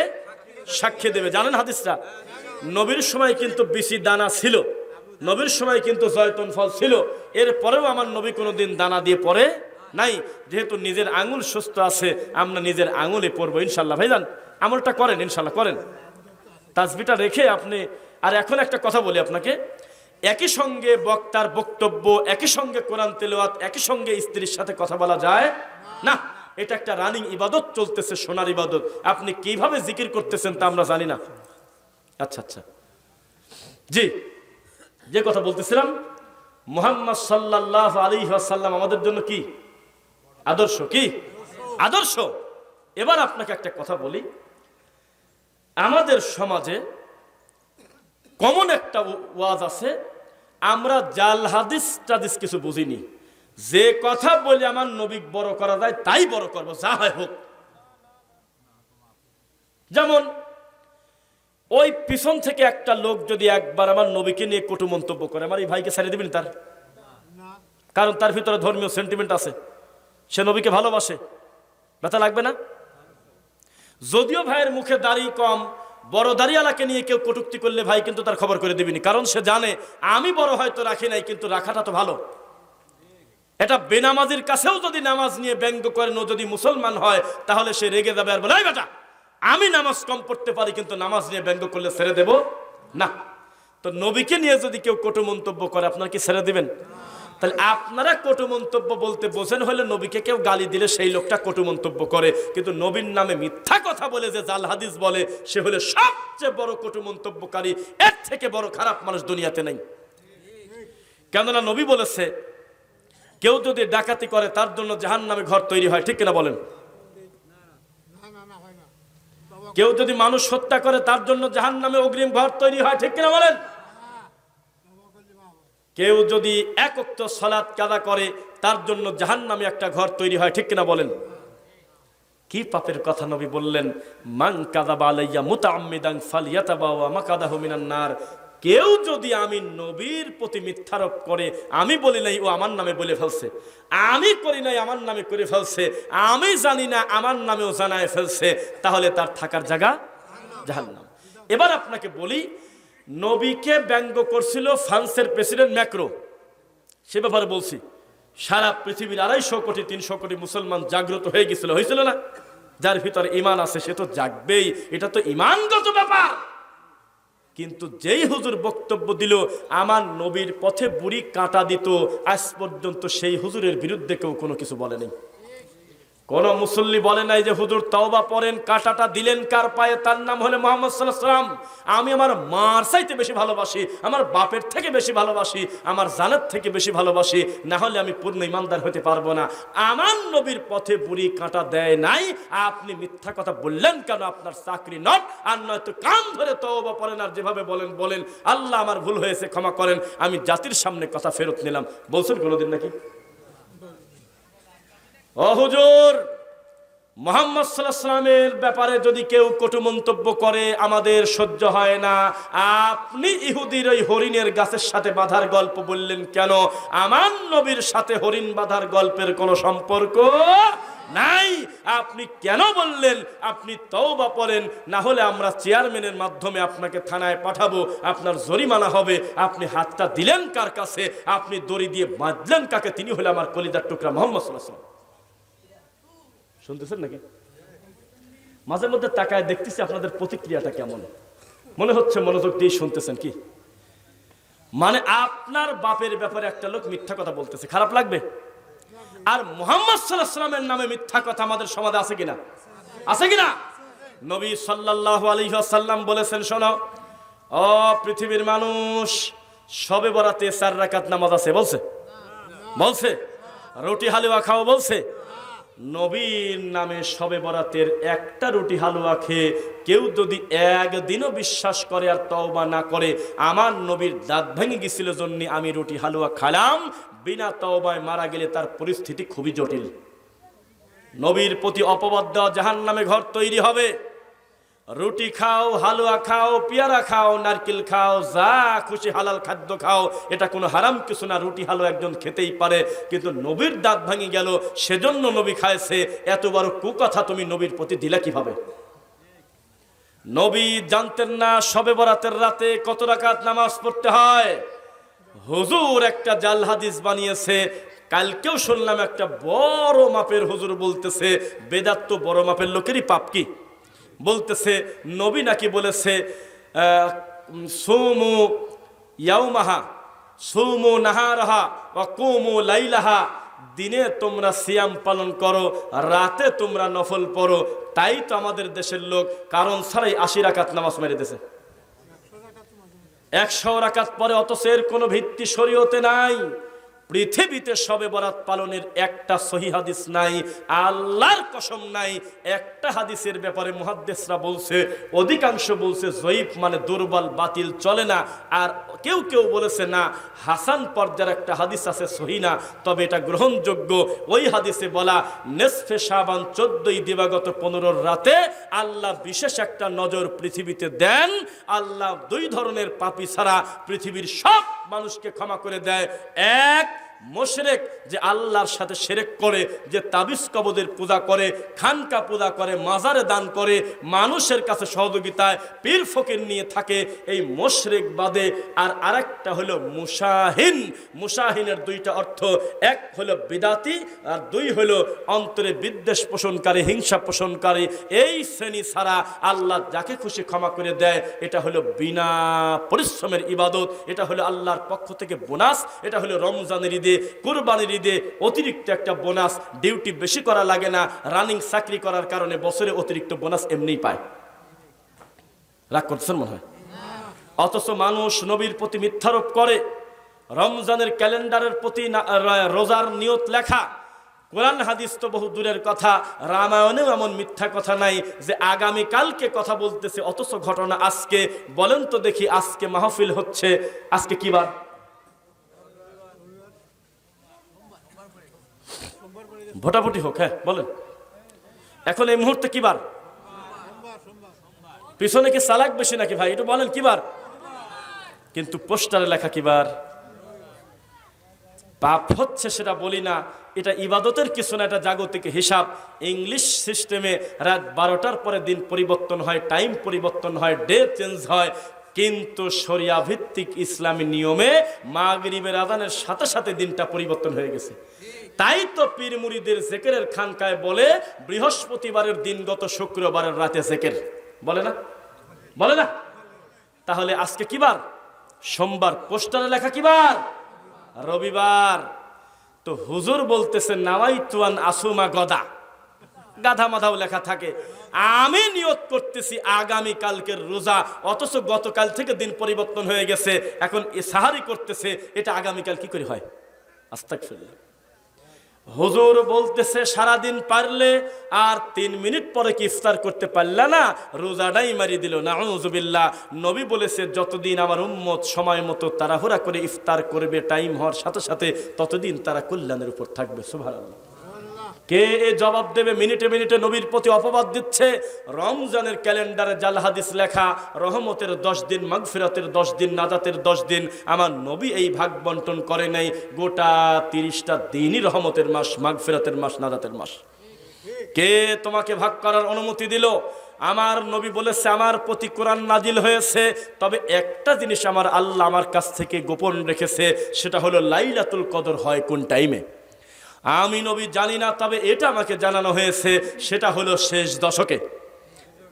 সাক্ষী দেবে। জানেন হাদিসটা? নবীর সময় কিন্তু বিসি দানা ছিল, নবীর সময় কিন্তু জয়তুন ফল ছিল, এরপরেও আমার নবী কোনোদিন দানা দিয়ে পড়ে নাই। যেহেতু নিজের আঙুল সুস্থ আছে, আমরা নিজের আঙুলে পড়বো ইনশাল্লাহ। ভাইজান, আমলটা করেন, ইনশাল্লাহ করেন, তাসবিটা রেখে আপনি। আর এখন একটা কথা বলি আপনাকে, একই সঙ্গে বক্তার বক্তব্য, একই সঙ্গে কোরআন তেলাওয়াত, একই সঙ্গে স্ত্রীর সাথে কথা বলা যায় না। এটা একটা রানিং ইবাদত চলতেছে, সোনার ইবাদত। আপনি কিভাবে জিকির করতেছেন তা আমরা জানি না। আচ্ছা আচ্ছা, জি, যে কথা বলতেছিলাম, মুহাম্মদ সাল্লাল্লাহু আলাইহি ওয়াসাল্লাম আমাদের জন্য কি আদর্শ, কি আদর্শ। এবার আপনাকে একটা কথা বলি, আমাদের সমাজে কমন একটা ওয়াজ আছে, আমরা জাল হাদিস টাদিস কিছু বুঝিনি। যে কথা বলে আমার নবী বড় করা যায় তাই বড় করবো, যা হয় হোক। যেমন ওই পিছন থেকে একটা লোক যদি একবার আমার নবীকে নিয়ে কটু মন্তব্য করে, আমার এই ভাইকে ছেড়ে দিবেন তার? কারণ তার ভিতরে ধর্মীয় সেন্টিমেন্ট আছে, সে নবীকে ভালোবাসে, ব্যথা লাগবে না? যদিও ভাইয়ের মুখে দাড়ি কম, বড় দাড়িওয়ালাকে নিয়ে কেউ কটূক্তি করলে ভাই কিন্তু তার খবর করে দিবিনি, কারণ সে জানে আমি বড় হয়তো রাখি নাই, কিন্তু রাখাটা তো ভালো। এটা বেনামাজির কাছেও যদি নামাজ নিয়ে ব্যঙ্গ করেন, ও যদি মুসলমান হয়, তাহলে সে রেগে যাবে আর বলে, এই বেটা, আমি নামাজ কম পড়তে পারি, কিন্তু নামাজ নিয়ে ব্যঙ্গ করলে ছেড়ে দেব না। তো নবীকে নিয়ে যদি কেউ কটু মন্তব্য করে, আপনারা কি ছেড়ে দিবেন? তাহলে আপনারা কটু মন্তব্য বলতে বোঝেন হলে নবীকে কেউ গালি দিলে সেই লোকটা কটু মন্তব্য করে, কিন্তু নবীর নামে মিথ্যা কথা বলে যে জাল হাদিস বলে, সে হলে সবচেয়ে বড় কটু মন্তব্যকারী। এর থেকে বড় খারাপ মানুষ দুনিয়াতে নেই। কেননা নবী বলেছে, কেউ যদি ডাকাতি করে তার জন্য জাহান্নামে ঘর তৈরি হয়, ঠিক কিনা বলেন? কেউ যদি মানুষ হত্যা করে তার জন্য জাহান্নামে অগ্রিম ঘর তৈরি হয়, ঠিক কিনা বলেন? কেউ যদি এক ওয়াক্ত সালাত কাজা করে তার জন্য জাহান্নামে একটা ঘর তৈরি হয়, ঠিক কিনা বলেন? কি পাপের কথা নবী বললেন, মান কাযাবা আলাইয়া মুতাআম্মিদান ফালইয়াতাবাওয়া মাকাদাহু মিনান নার। কেউ যদি আমি নবীর প্রতি মিথ্যারোপ করে, আমি বলি নাই ও আমার নামে বলে ফেলছে, আমি করি নাই আমার নামে করে ফেলছে, আমি জানি না আমার নামেও জানায় ফেলছে, তাহলে তার থাকার জায়গা জাহান্নাম। এবার আপনাকে বলি, নবীকে ব্যঙ্গ করছিল ফ্রান্সের প্রেসিডেন্ট ম্যাক্রো, সে ব্যাপারে বলছি, সারা পৃথিবীর 250 কোটি 300 কোটি মুসলমান জাগ্রত হয়ে গেছিল, হয়েছিল না? যার ভিতরে ঈমান আছে সে তো জাগবেই, এটা তো ঈমানগত ব্যাপার। কিন্তু যেই হুজুর বক্তব্য দিল আমার নবীর পথে বুড়ি কাঁটা দিত, আজ পর্যন্ত সেই হুজুরের বিরুদ্ধে কেউ কোনো কিছু বলে নাই। কোন মুসল্লি বলে নাই যে হুজুর তওবা পড়েন, কাঁটাটা দিলেন কার পায়ে, তার নাম হলো মুহাম্মদ সাল্লাল্লাহু আলাইহি ওয়াসাল্লাম। আমি আমার মার চাইতে বেশি ভালোবাসি, আমার বাপের থেকে বেশি ভালোবাসি, আমার জানের থেকে বেশি ভালোবাসি, না হলে আমি পূর্ণ ইমানদার হতে পারবো না। আমার নবীর পথে বুড়ি কাঁটা দেয় নাই, আপনি মিথ্যা কথা বললেন কেন? আপনার চাকরি নট, আর নয়তো কান ধরে তওবা পড়েন, আর যেভাবে বলেন বলেন, আল্লাহ আমার ভুল হয়েছে ক্ষমা করেন, আমি জাতির সামনে কথা ফেরত নিলাম। বলছেন কোনোদিন নাকি? ও হুজুর, মুহাম্মদ সাল্লাল্লাহু আলাইহি ওয়াসাল্লামের ব্যাপারে যদি কেউ কটু মন্তব্য করে আমাদের সহ্য হয় না। আপনি ইহুদির ওই হরিণের গাছের সাথে বাঁধার গল্প বললেন কেন? আমার নবীর সাথে হরিণ বাঁধার গল্পের কোনো সম্পর্ক নাই। আপনি কেন বললেন? আপনি তওবা পড়েন, না হলে আমরা চেয়ারম্যানের মাধ্যমে আপনাকে থানায় পাঠাবো, আপনার জরিমানা হবে। আপনি হাতটা দিলেন কার কাছে? আপনি দড়ি দিয়ে বাঁধলেন কাকে? তিনি হলে আমার কলিজার টুকরা মুহাম্মদ সাল্লাল্লাহু আলাইহি ওয়াসাল্লাম। শুনতেছেন নাকি? মাঝে মধ্যে তাকায় দেখতেছি আপনাদের প্রতিক্রিয়াটা কেমন। মনে হচ্ছে মনোযোগ দিয়ে শুনতেছেন কি? মানে আপনার বাপের ব্যাপারে একটা লোক মিথ্যা কথা বলতেছে, খারাপ লাগবে? আর মুহাম্মদ সাল্লাল্লাহু আলাইহি ওয়াসাল্লামের নামে মিথ্যা কথা আমাদের সমাজে আছে কিনা? আছে কিনা? নবী সাল্লাল্লাহু আলাইহি ওয়াসাল্লাম বলেছেন, শোনো ও পৃথিবীর মানুষ, শবে বরাতে 4 রাকাত নামাজ আছে বলছে? বলছে? রুটি হালুয়া খাও বলছে? নবীর নামে শবে বরাতের একটা রুটি হালুয়া খেয়ে কেউ যদি একদিনও বিশ্বাস করে আর তওবা না করে, আমার নবীর দাঁত ভেঙে গেছিল জন্য আমি রুটি হালুয়া খালাম, বিনা তওবায় মারা গেলে তার পরিস্থিতি খুবই জটিল। নবীর প্রতি অপবাদ দেওয়া জাহান্নামে ঘর তৈরি হবে। রুটি খাও, হালুয়া খাও, পেয়ারা খাও, নারকেল খাও, যা খুশি হালাল খাদ্য খাও, এটা কোনো হারাম কিছু না। রুটি হালুয়া একজন খেতেই পারে, কিন্তু নবীর দাঁত ভাঙে গেল সেজন্য নবী খাইছে, এত বড় কুকথা তুমি নবীর প্রতি দিলা কিভাবে? নবী জানতেন না শবে বরাতের রাতে কত রাকাত নামাজ পড়তে হয়? হুজুর একটা জাল হাদিস বানিয়েছে। কালকেও শুনলাম একটা বড় মাপের হুজুর বলতেছে, বেদাত তো বড় মাপের লোকেরই পাপ। কি বলতেছে? নবী নাকি বলেছে সুমু ইয়াউমাহা সুমু নাহারাহা ওয়া কুমু লাইলাহা, দিনে তোমরা সিয়াম পালন করো, রাতে তোমরা নফল পড়ো। তাই তো আমাদের দেশের লোক কারণ ছাড়াই 80 রাকাত নামাজ মেরে দিয়েছে, 100 রাকাত পরে, অথচ এর কোনো ভিত্তি শরীয়তে নাই। পৃথিবীতে শবে বরাত পালনের একটা সহিহ হাদিস নাই, আল্লাহর কসম নাই। একটা হাদিসের ব্যাপারে মুহাদ্দিসরা বলছে, অধিকাংশ বলছে জয়ীফ, মানে দুর্বল, বাতিল, চলে না। আর কেউ কেউ বলেছে না, হাসান পর্যায়ের একটা হাদিস আছে, সহিহ না, তবে এটা গ্রহণযোগ্য। ওই হাদিসে বলা, নেসফে শাবান 14 দিবাগত 15 রাতে আল্লাহ বিশেষ একটা নজর পৃথিবীতে দেন। আল্লাহ 2 ধরনের পাপী ছাড়া পৃথিবীর সব মানুষকে ক্ষমা করে দেয়। এক, মুশরিক, যে আল্লাহর সাথে শিরক করে, যে তাবিজ কবদের পূজা করে, খানকা পূজা করে, মাজারে দান করে, মানুষের কাছে সহযোগিতায় পীর ফকির নিয়ে থাকে, এই মুশরিক বাদে। আর আরেকটা হলো মুশাহিন। মুশাহিনের 2টা অর্থ, এক হলো বিদাতি আর 2 হলো অন্তরে বিদ্বেষ পোষণকারী, হিংসা পোষণকারী। এই শ্রেণী ছাড়া আল্লাহ যাকে খুশি ক্ষমা করে দেয়। এটা হলো বিনা পরিশ্রমের ইবাদত, এটা হলো আল্লাহর পক্ষ থেকে বোনাস। এটা হলো রমজানের ঈদে, কুরবানির ঈদে অতিরিক্ত একটা বোনাস। ডিউটি বেশি করা লাগে না, রানিং চাকরি করার কারণে বছরে অতিরিক্ত বোনাস এমনিই পায়। রাগ করছেন মনে হয়? অথচ মানুষ নবীর প্রতি মিথ্যারোপ করে। রমজানের ক্যালেন্ডারের প্রতি রোজার নিয়ত লেখা, কোরআন হাদিস তো বহু দূরের কথা, রামায়ণেও এমন মিথ্যা কথা নাই যে আগামী কালকে কথা বলতেছে, অথচ ঘটনা আজকে। বলেন তো দেখি, আজকে মাহফিল হচ্ছে, আজকে কি বার? ভোটাভুটি হোক, হ্যাঁ বলেন, এখন এই মুহূর্তে কি বার? পিছনে কি চালাক বেশি নাকি ভাই? একটু বলেন কি বার? কিন্তু পোস্টারে লেখা কি বার? পাপ হচ্ছে সেটা বলি না, এটা ইবাদতের কিছু না, এটা জাগতিক হিসাব। ইংলিশ সিস্টেমে রাত 12টার পরে দিন পরিবর্তন হয়, টাইম পরিবর্তন হয়, ডে চেঞ্জ হয়। কিন্তু শরিয়া ভিত্তিক ইসলামী নিয়মে মাগরিবের আযানের সাথে সাথে দিনটা পরিবর্তন হয়ে গেছে। তাই তো পীর মুরিদের জিকিরের খানকায় বলে, বৃহস্পতিবারের দিন গত শুক্রবারের রাতে জিকির বলে না? বলে না? তাহলে আজকে কি বার? সোমবার। পোস্টারে লেখা কি বার? রবিবার। তো হুজুর বলতেছে নাওয়াইতু আন আসুমা গদা, গাধা মাধাও লেখা থাকে। আমি নিয়ত করতেছি আগামী কালকের রোজা, অথচ গতকাল থেকে দিন পরিবর্তন হয়ে গেছে, এখন সাহারি করতেছে, এটা আগামীকাল কি করে হয়? আস্তাগফিরুল্লাহ। হুজুর বলতেছে সারাদিন পারলে আর 3 মিনিট পরে কি ইফতার করতে পারলা না, রোজাটাই মারি দিল। নাউযুবিল্লাহ। নবী বলেছে যতদিন আমার উম্মত সময় মতো তাড়াহুড়া করে ইফতার করবে টাইম হওয়ার সাথে সাথে, ততদিন তারা কল্যাণের উপর থাকবে। সুবহানাল্লাহ। কে এ জবাব দেবে? মিনিটে মিনিটে নবীর প্রতি অপবাদ দিচ্ছে। রমজানের ক্যালেন্ডারে জাল হাদিস লেখা, রহমতের 10 দিন, মাগফিরাতের 10 দিন, নাজাতের 10 দিন। আমার নবী এই ভাগ বন্টন করে নাই। গোটা 30টা দিনই রহমতের মাস, মাগফিরাতের মাস, নাজাতের মাস। কে তোমাকে ভাগ করার অনুমতি দিল? আমার নবী বলেছে আমার প্রতি কোরআন নাজিল হয়েছে, তবে একটা জিনিস আমার আল্লাহ আমার কাছ থেকে গোপন রেখেছে, সেটা হলো লাইলাতুল কদর হয় কোন টাইমে। আমি নবী জানি না, তবে এটা আমাকে জানানো হয়েছে, সেটা হলো শেষ দশকে।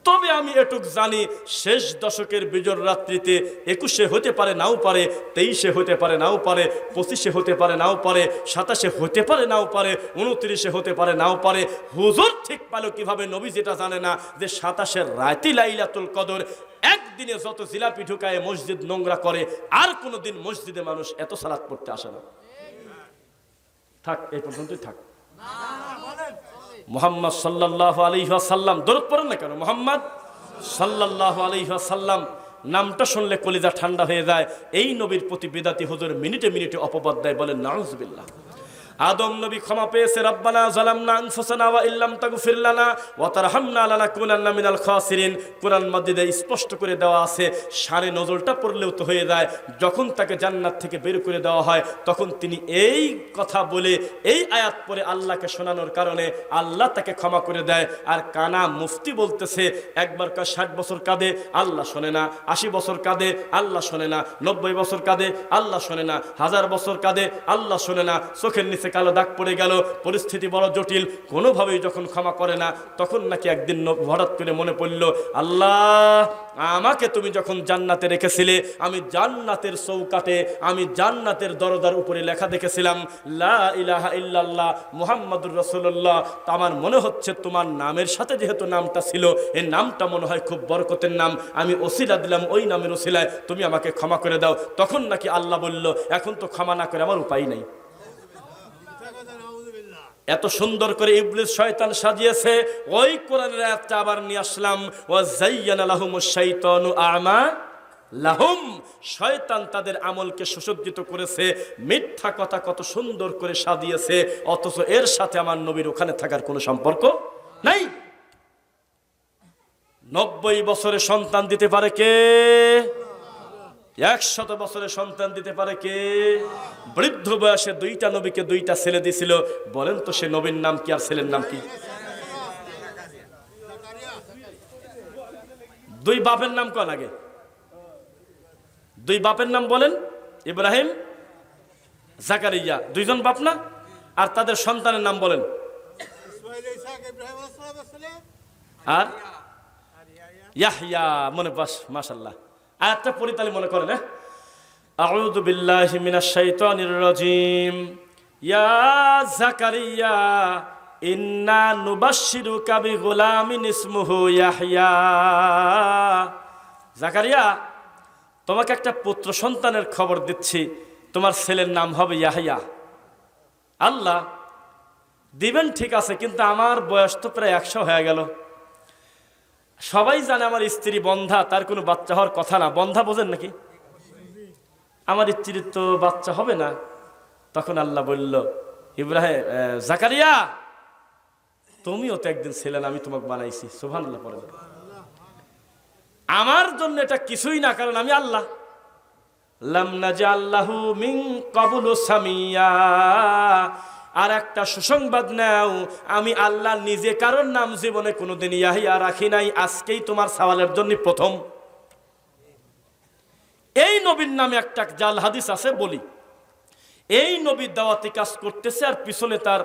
তবে আমি এটুক জানি, শেষ দশকের বিজোর রাত্রিতে 21-এ হতে পারে, নাও পারে, 23-এ হতে পারে, নাও পারে, 25-এ হতে পারে, নাও পারে, 27-এ হতে পারে, নাও পারে, 29-এ হতে পারে, নাও পারে। হুজুর ঠিক পালো কিভাবে? নবী যেটা জানে না যে 27-এর রাতে লাইলাতুল কদর। একদিনে যত জিলাপি ঢুকায় মসজিদ নোংরা করে, আর কোনোদিন মসজিদে মানুষ এত সালাত পড়তে আসে না। থাক, এই পর্যন্তই থাক। মুহাম্মদ সাল্লাল্লাহু আলাইহি ওয়াসাল্লাম, দরুদ পড়েন না কেন? মুহাম্মদ সাল্লাল্লাহু আলাইহি ওয়াসাল্লাম নামটা শুনলে কলিজা ঠান্ডা হয়ে যায়। এই নবীর প্রতি বিদাতি হুজুর মিনিটে মিনিটে অপবাদ দেয়, বলেন নাউজুবিল্লাহ। আদম নবী ক্ষমা পেয়েছে, রব্বানা যালামনা আনফুসানা ওয়া ইল্লাম তাগফির লানা ওয়া তারহামনা লানাকুনান্না মিনাল খাসিরিন। কোরআন মাজিদে স্পষ্ট করে দেওয়া আছে, শানে নজরটা পড়লেও তো হয়ে যায়। যখন তাকে জান্নাত থেকে বের করে দেওয়া হয়, তখন তিনি এই কথা বলে, এই আয়াত পড়ে আল্লাহকে শোনানোর কারণে আল্লাহ তাকে ক্ষমা করে দেয়। আর কানা মুফতি বলতেছে, একবার 60 বছর কাঁদে, আল্লাহ শোনে না। 80 বছর কাঁদে, আল্লাহ শোনে না। 90 বছর কাঁদে, আল্লাহ শোনে না। 1000 বছর কাঁদে, আল্লাহ শোনে না। চোখের নিচে কালো দাগ পড়ে গেল, পরিস্থিতি বড় জটিল, কোনোভাবেই যখন ক্ষমা করে না, তখন নাকি একদিন হঠাৎ করে মনে পড়ল, আল্লাহ আমাকে তুমি যখন জান্নাতে রেখেছিলে, আমি জান্নাতের চৌকাটে, আমি জান্নাতের দরজার উপরে লেখা দেখেছিলাম লা ইলাহা ইল্লাল্লাহ মুহাম্মাদুর রাসূলুল্লাহ। তো আমার মনে হচ্ছে তোমার নামের সাথে যেহেতু নামটা ছিল, এই নামটা মনে হয় খুব বরকতের নাম, আমি ওসিলা দিলাম, ওই নামের ওসিলায় তুমি আমাকে ক্ষমা করে দাও। তখন নাকি আল্লাহ বলল, এখন তো ক্ষমা না করে আমার উপায় নেই। এত সুন্দর করে ইবলিস শয়তান সাজিয়েছে। ওই কোরআনের আয়াতটা আবার নিয়ে আসলাম, ওয়া যায়্যানা লাহুমুশ শাইতানু আ'মা লাহুম। শয়তান তাদের আমলকে সুসজ্জিত করেছে, মিথ্যা কথা কত সুন্দর করে সাজিয়েছে, অথচ এর সাথে আমার নবীর ওখানে থাকার কোনো সম্পর্ক নাই। 90 বছরে সন্তান দিতে পারে কে? 100 বছরের সন্তান দিতে পারে কে? বৃদ্ধ বয়সে 2টা নবীকে 2টা ছেলে দিছিল। বলেন তো সে নবীর নাম কি আর ছেলের নাম কি? 2 বাপের নাম কোন আগে? 2 বাপের নাম বলেন? ইব্রাহিম, জাকারিয়া, 2 জন বাপ না? আর তাদের সন্তানের নাম বলেন? আর ইয়াহইয়া। মনে পাস, মাশাআল্লাহ। আয়াতটা পরিতালি মনে করেন। আউযু বিল্লাহি মিনাশ শাইতানির রাজিম। ইয়া জাকারিয়া ইন্না নুবাশশিরুকা বিগুলামিন ইসমুহু ইয়াহইয়া। জাকারিয়া, তোমাকে একটা পুত্র সন্তানের খবর দিচ্ছি, তোমার ছেলের নাম হবে ইয়াহইয়া। আল্লাহ দিবেন ঠিক আছে, কিন্তু আমার বয়স তো প্রায় 100 হয়ে গেল। সবাই জানে আমার স্ত্রী বন্ধা, তার কোনো বাচ্চা হওয়ার কথা না। বন্ধা বোঝেন নাকি? আমার স্ত্রীর তো বাচ্চা হবে না। তখন আল্লাহ বলল, ইব্রাহিম, জাকারিয়া তুমিও তো একদিন ছিলেন, আমি তোমাকে বানাইছি। সুবহানাল্লাহ পড়ে। আমার জন্য এটা কিছুই না, কারণ আমি আল্লাহ। লাম নাজআল্লাহু মিন ক্বাবলু সামিয়া। আর একটা সুসংবাদ নাও, আমি আল্লাহ নিজে কারোর নাম জীবনে কোনোদিন ইয়াহিয়া রাখি নাই, আজকেই তোমার সওয়ালের জন্য প্রথম। এই নবীর নামে একটা জাল হাদিস আছে, বলি। এই নবী দাওয়াতি কাজ করতেছে, আর পিছনে তার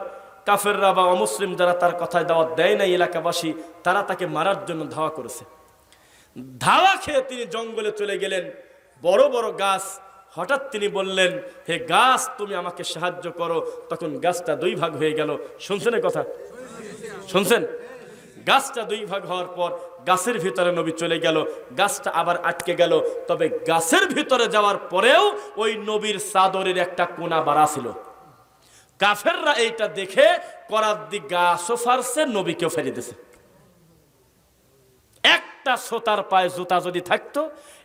কাফেররা বা অমুসলিম যারা তার কথায় দাওয়াত দেয় না, এলাকাবাসী, তারা তাকে মারার জন্য ধাওয়া করেছে। ধাওয়া খেয়ে তিনি জঙ্গলে চলে গেলেন, বড় বড় গাছ। হঠাৎ তিনি বললেন, হে গাছ তুমি আমাকে সাহায্য করো। তখন গাছটা 2 ভাগ হয়ে গেল। শুনছেন কথা? শুনছেন? গাছটা 2 ভাগ হওয়ার পর গাছের ভিতরে নবী চলে গেল, গাছটা আবার আটকে গেল। তবে গাছের ভিতরে যাওয়ার পরেও ওই নবীর চাদরের একটা কোনা বাড়া ছিল। কাফেররা এইটা দেখে করার দিক গাছও ফারছে, নবীকেও ফেলে দিয়েছে। একটা সোতার পায়ে জুতা যদি থাকতো,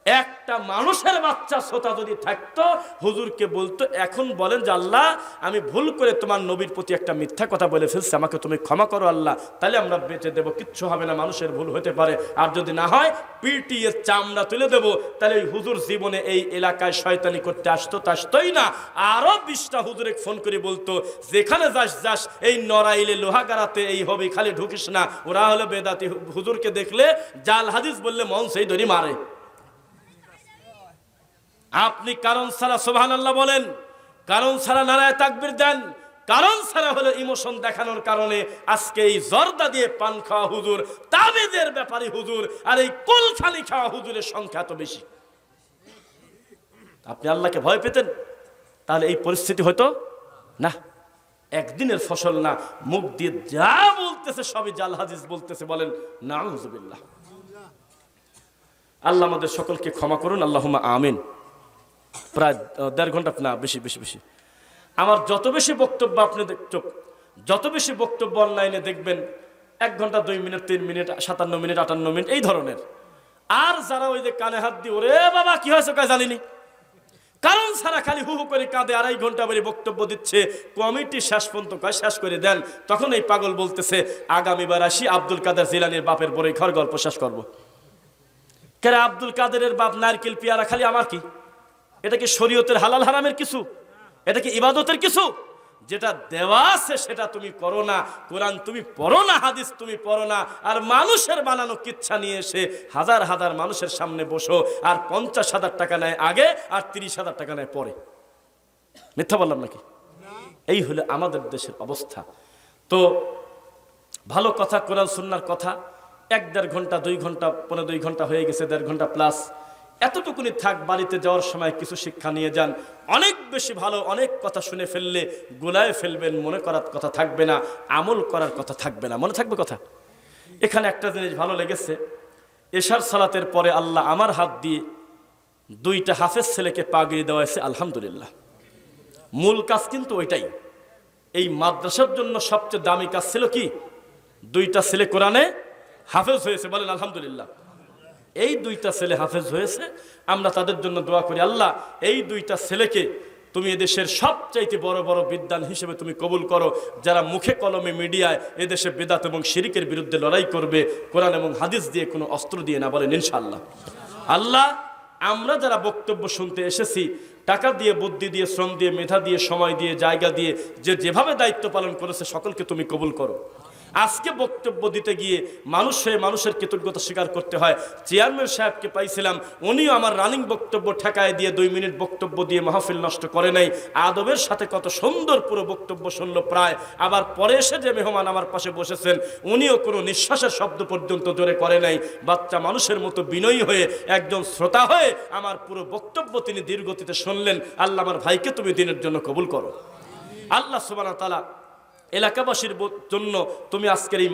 একটা মানুষের বাচ্চা শ্রোতা যদি থাকতো হুজুরকে বলতো, এখন বলেন যে আল্লাহ আমি ভুল করে তোমার নবীর প্রতি একটা মিথ্যা কথা বলে ফেলছি, আমাকে তুমি ক্ষমা করো আল্লাহ, তাহলে আমরা বেঁচে দেবো, কিচ্ছু হবে না, মানুষের ভুল হতে পারে। আর যদি না হয় পিটিয়ে চামড়া তুলে দেবো। তাহলে ওই হুজুর জীবনে এই এলাকায় শয়তানি করতে আসতোই না। আরো 20টা হুজুরে ফোন করে বলতো, যেখানে যাস এই নড়াইলে লোহাগাড়াতে এই হবে, খালি ঢুকিস না, ওরা হলো বেদাতি, হুজুরকে দেখলে জাল হাদিস বললে মন সেই ধরি মারে। আপনি কারণ ছাড়া সুবহানাল্লাহ বলেন, কারণ ছাড়া নারায়ে তাকবীর দেন, কারণ ছাড়া হলো ইমোশন দেখানোর কারণে আজকে এই জর্দা দিয়ে পান খাওয়া হুজুর, তাবিদের ব্যাপারী হুজুর, আর এই কুলখানি খাওয়া হুজুরের সংখ্যা এত বেশি। আপনি আল্লাহকে ভয় পেতেন তাহলে এই পরিস্থিতি হতো না। একদিনের ফসল না, মুখ দিয়ে যা বলতেছে সবই জাল হাদিস বলতেছে, বলেন নাউযুবিল্লাহ। আল্লাহ আমাদের সকলকে ক্ষমা করুন, আল্লাহুম্মা আমিন। প্রায় 1.5 ঘন্টা, না বেশি। আমার যত বেশি বক্তব্য আপনি যত বেশি বক্তব্য অনলাইনে দেখবেন 1 ঘন্টা 2 মিনিট 3 মিনিট 57 মিনিট 58 মিনিট এই ধরনের। আর যারা ওই যে কানে হাত দিয়ে ওরে বাবা কি হয়েছে কয় জানিনি, কারণ ছাড়া খালি হু হু করে কাঁদে, 2.5 ঘন্টা বেরিয়ে বক্তব্য দিচ্ছে, কমিটি শেষ পর্যন্ত কয় শেষ করে দেন। তখন এই পাগল বলতেছে আগামীবার আসি আব্দুল কাদের জিলানীর বাপের বরেখার গল্প শেষ করবো। কেন আব্দুল কাদেরের বাপ নারকেল পেয়ারা খালি আমার কি? এটা কি শরীয়তের হালাল হারামের কিছু? এটা কি ইবাদতের কিছু? যেটা দেওয়া আছে সেটা তুমি করো না, কোরআন তুমি পড়ো না, হাদিস তুমি পড়ো না, আর মানুষের বানানো কিচ্ছা নিয়ে এসে হাজার হাজার মানুষের সামনে বসো, আর 50,000 টাকা নেয় আগে আর 30,000 টাকা নেয় পরে। মিথ্যা বললাম নাকি? এই হলো আমাদের দেশের অবস্থা। তো ভালো কথা, কোরআন সুন্নাহর কথা 1-1.5 ঘন্টা 2 ঘন্টা 1.5-2 ঘন্টা হয়ে গেছে, 1.5 ঘন্টা প্লাস। এতটুকুনি থাক, বাড়িতে যাওয়ার সময় কিছু শিক্ষা নিয়ে যান। অনেক বেশি ভালো, অনেক কথা শুনে ফেললে গোলায় ফেলবেন, মনে করার কথা থাকবে না, আমল করার কথা থাকবে না। মনে থাকবে কথা? এখানে একটা জিনিস ভালো লেগেছে, এশার সালাতের পরে আল্লাহ আমার হাত দিয়ে 2টা হাফেজ ছেলেকে পাগড়ি দেওয়া হয়েছে, আলহামদুলিল্লাহ। মূল কাজ কিন্তু ওইটাই। এই মাদ্রাসার জন্য সবচেয়ে দামি কাজ ছিল কি? 2টা ছেলে কোরআনে হাফেজ হয়েছে, বলেন আলহামদুলিল্লাহ। এই 2টা ছেলে হাফেজ হয়েছে, আমরা তাদের জন্য দোয়া করি, আল্লাহ এই 2টা ছেলেকে তুমি এদেশের সবচাইতে বড় বড় বিদ্বান হিসেবে তুমি কবুল করো, যারা মুখে কলমে মিডিয়ায় এদেশে বেদাত এবং শিরিকের বিরুদ্ধে লড়াই করবে, কোরআন এবং হাদিস দিয়ে, কোনো অস্ত্র দিয়ে না, বলেন ইনশাআল্লাহ। আল্লাহ আমরা যারা বক্তব্য শুনতে এসেছি, টাকা দিয়ে, বুদ্ধি দিয়ে, শ্রম দিয়ে, মেধা দিয়ে, সময় দিয়ে, জায়গা দিয়ে, যেভাবে দায়িত্ব পালন করেছে সকলকে তুমি কবুল করো। আজকে বক্তব্য দিতে গিয়ে মানুষের কৃতজ্ঞতা স্বীকার করতে হয়। চেয়ারম্যান সাহেবকে পাইছিলাম, উনিও আমার রানিং বক্তব্য ঠেকায় দিয়ে 2 মিনিট বক্তব্য দিয়ে মাহফিল নষ্ট করে নাই, আদবের সাথে কত সুন্দর পুরো বক্তব্য শুনলো প্রায়। আবার পরে এসে যে মেহমান আমার পাশে বসেছেন, উনিও কোনো নিঃশ্বাসের শব্দ পর্যন্ত জোরে করে নাই, বাচ্চা মানুষের মতো বিনয়ী হয়ে, একজন শ্রোতা হয়ে আমার পুরো বক্তব্য তিনি ধীরগতিতে শুনলেন। আল্লাহ আমার ভাইকে তুমি দিনের জন্য কবুল করো। আল্লাহ সুবহানাহু ওয়া তাআলা এলাকাবাসীর জন্য তুমি আজকের এই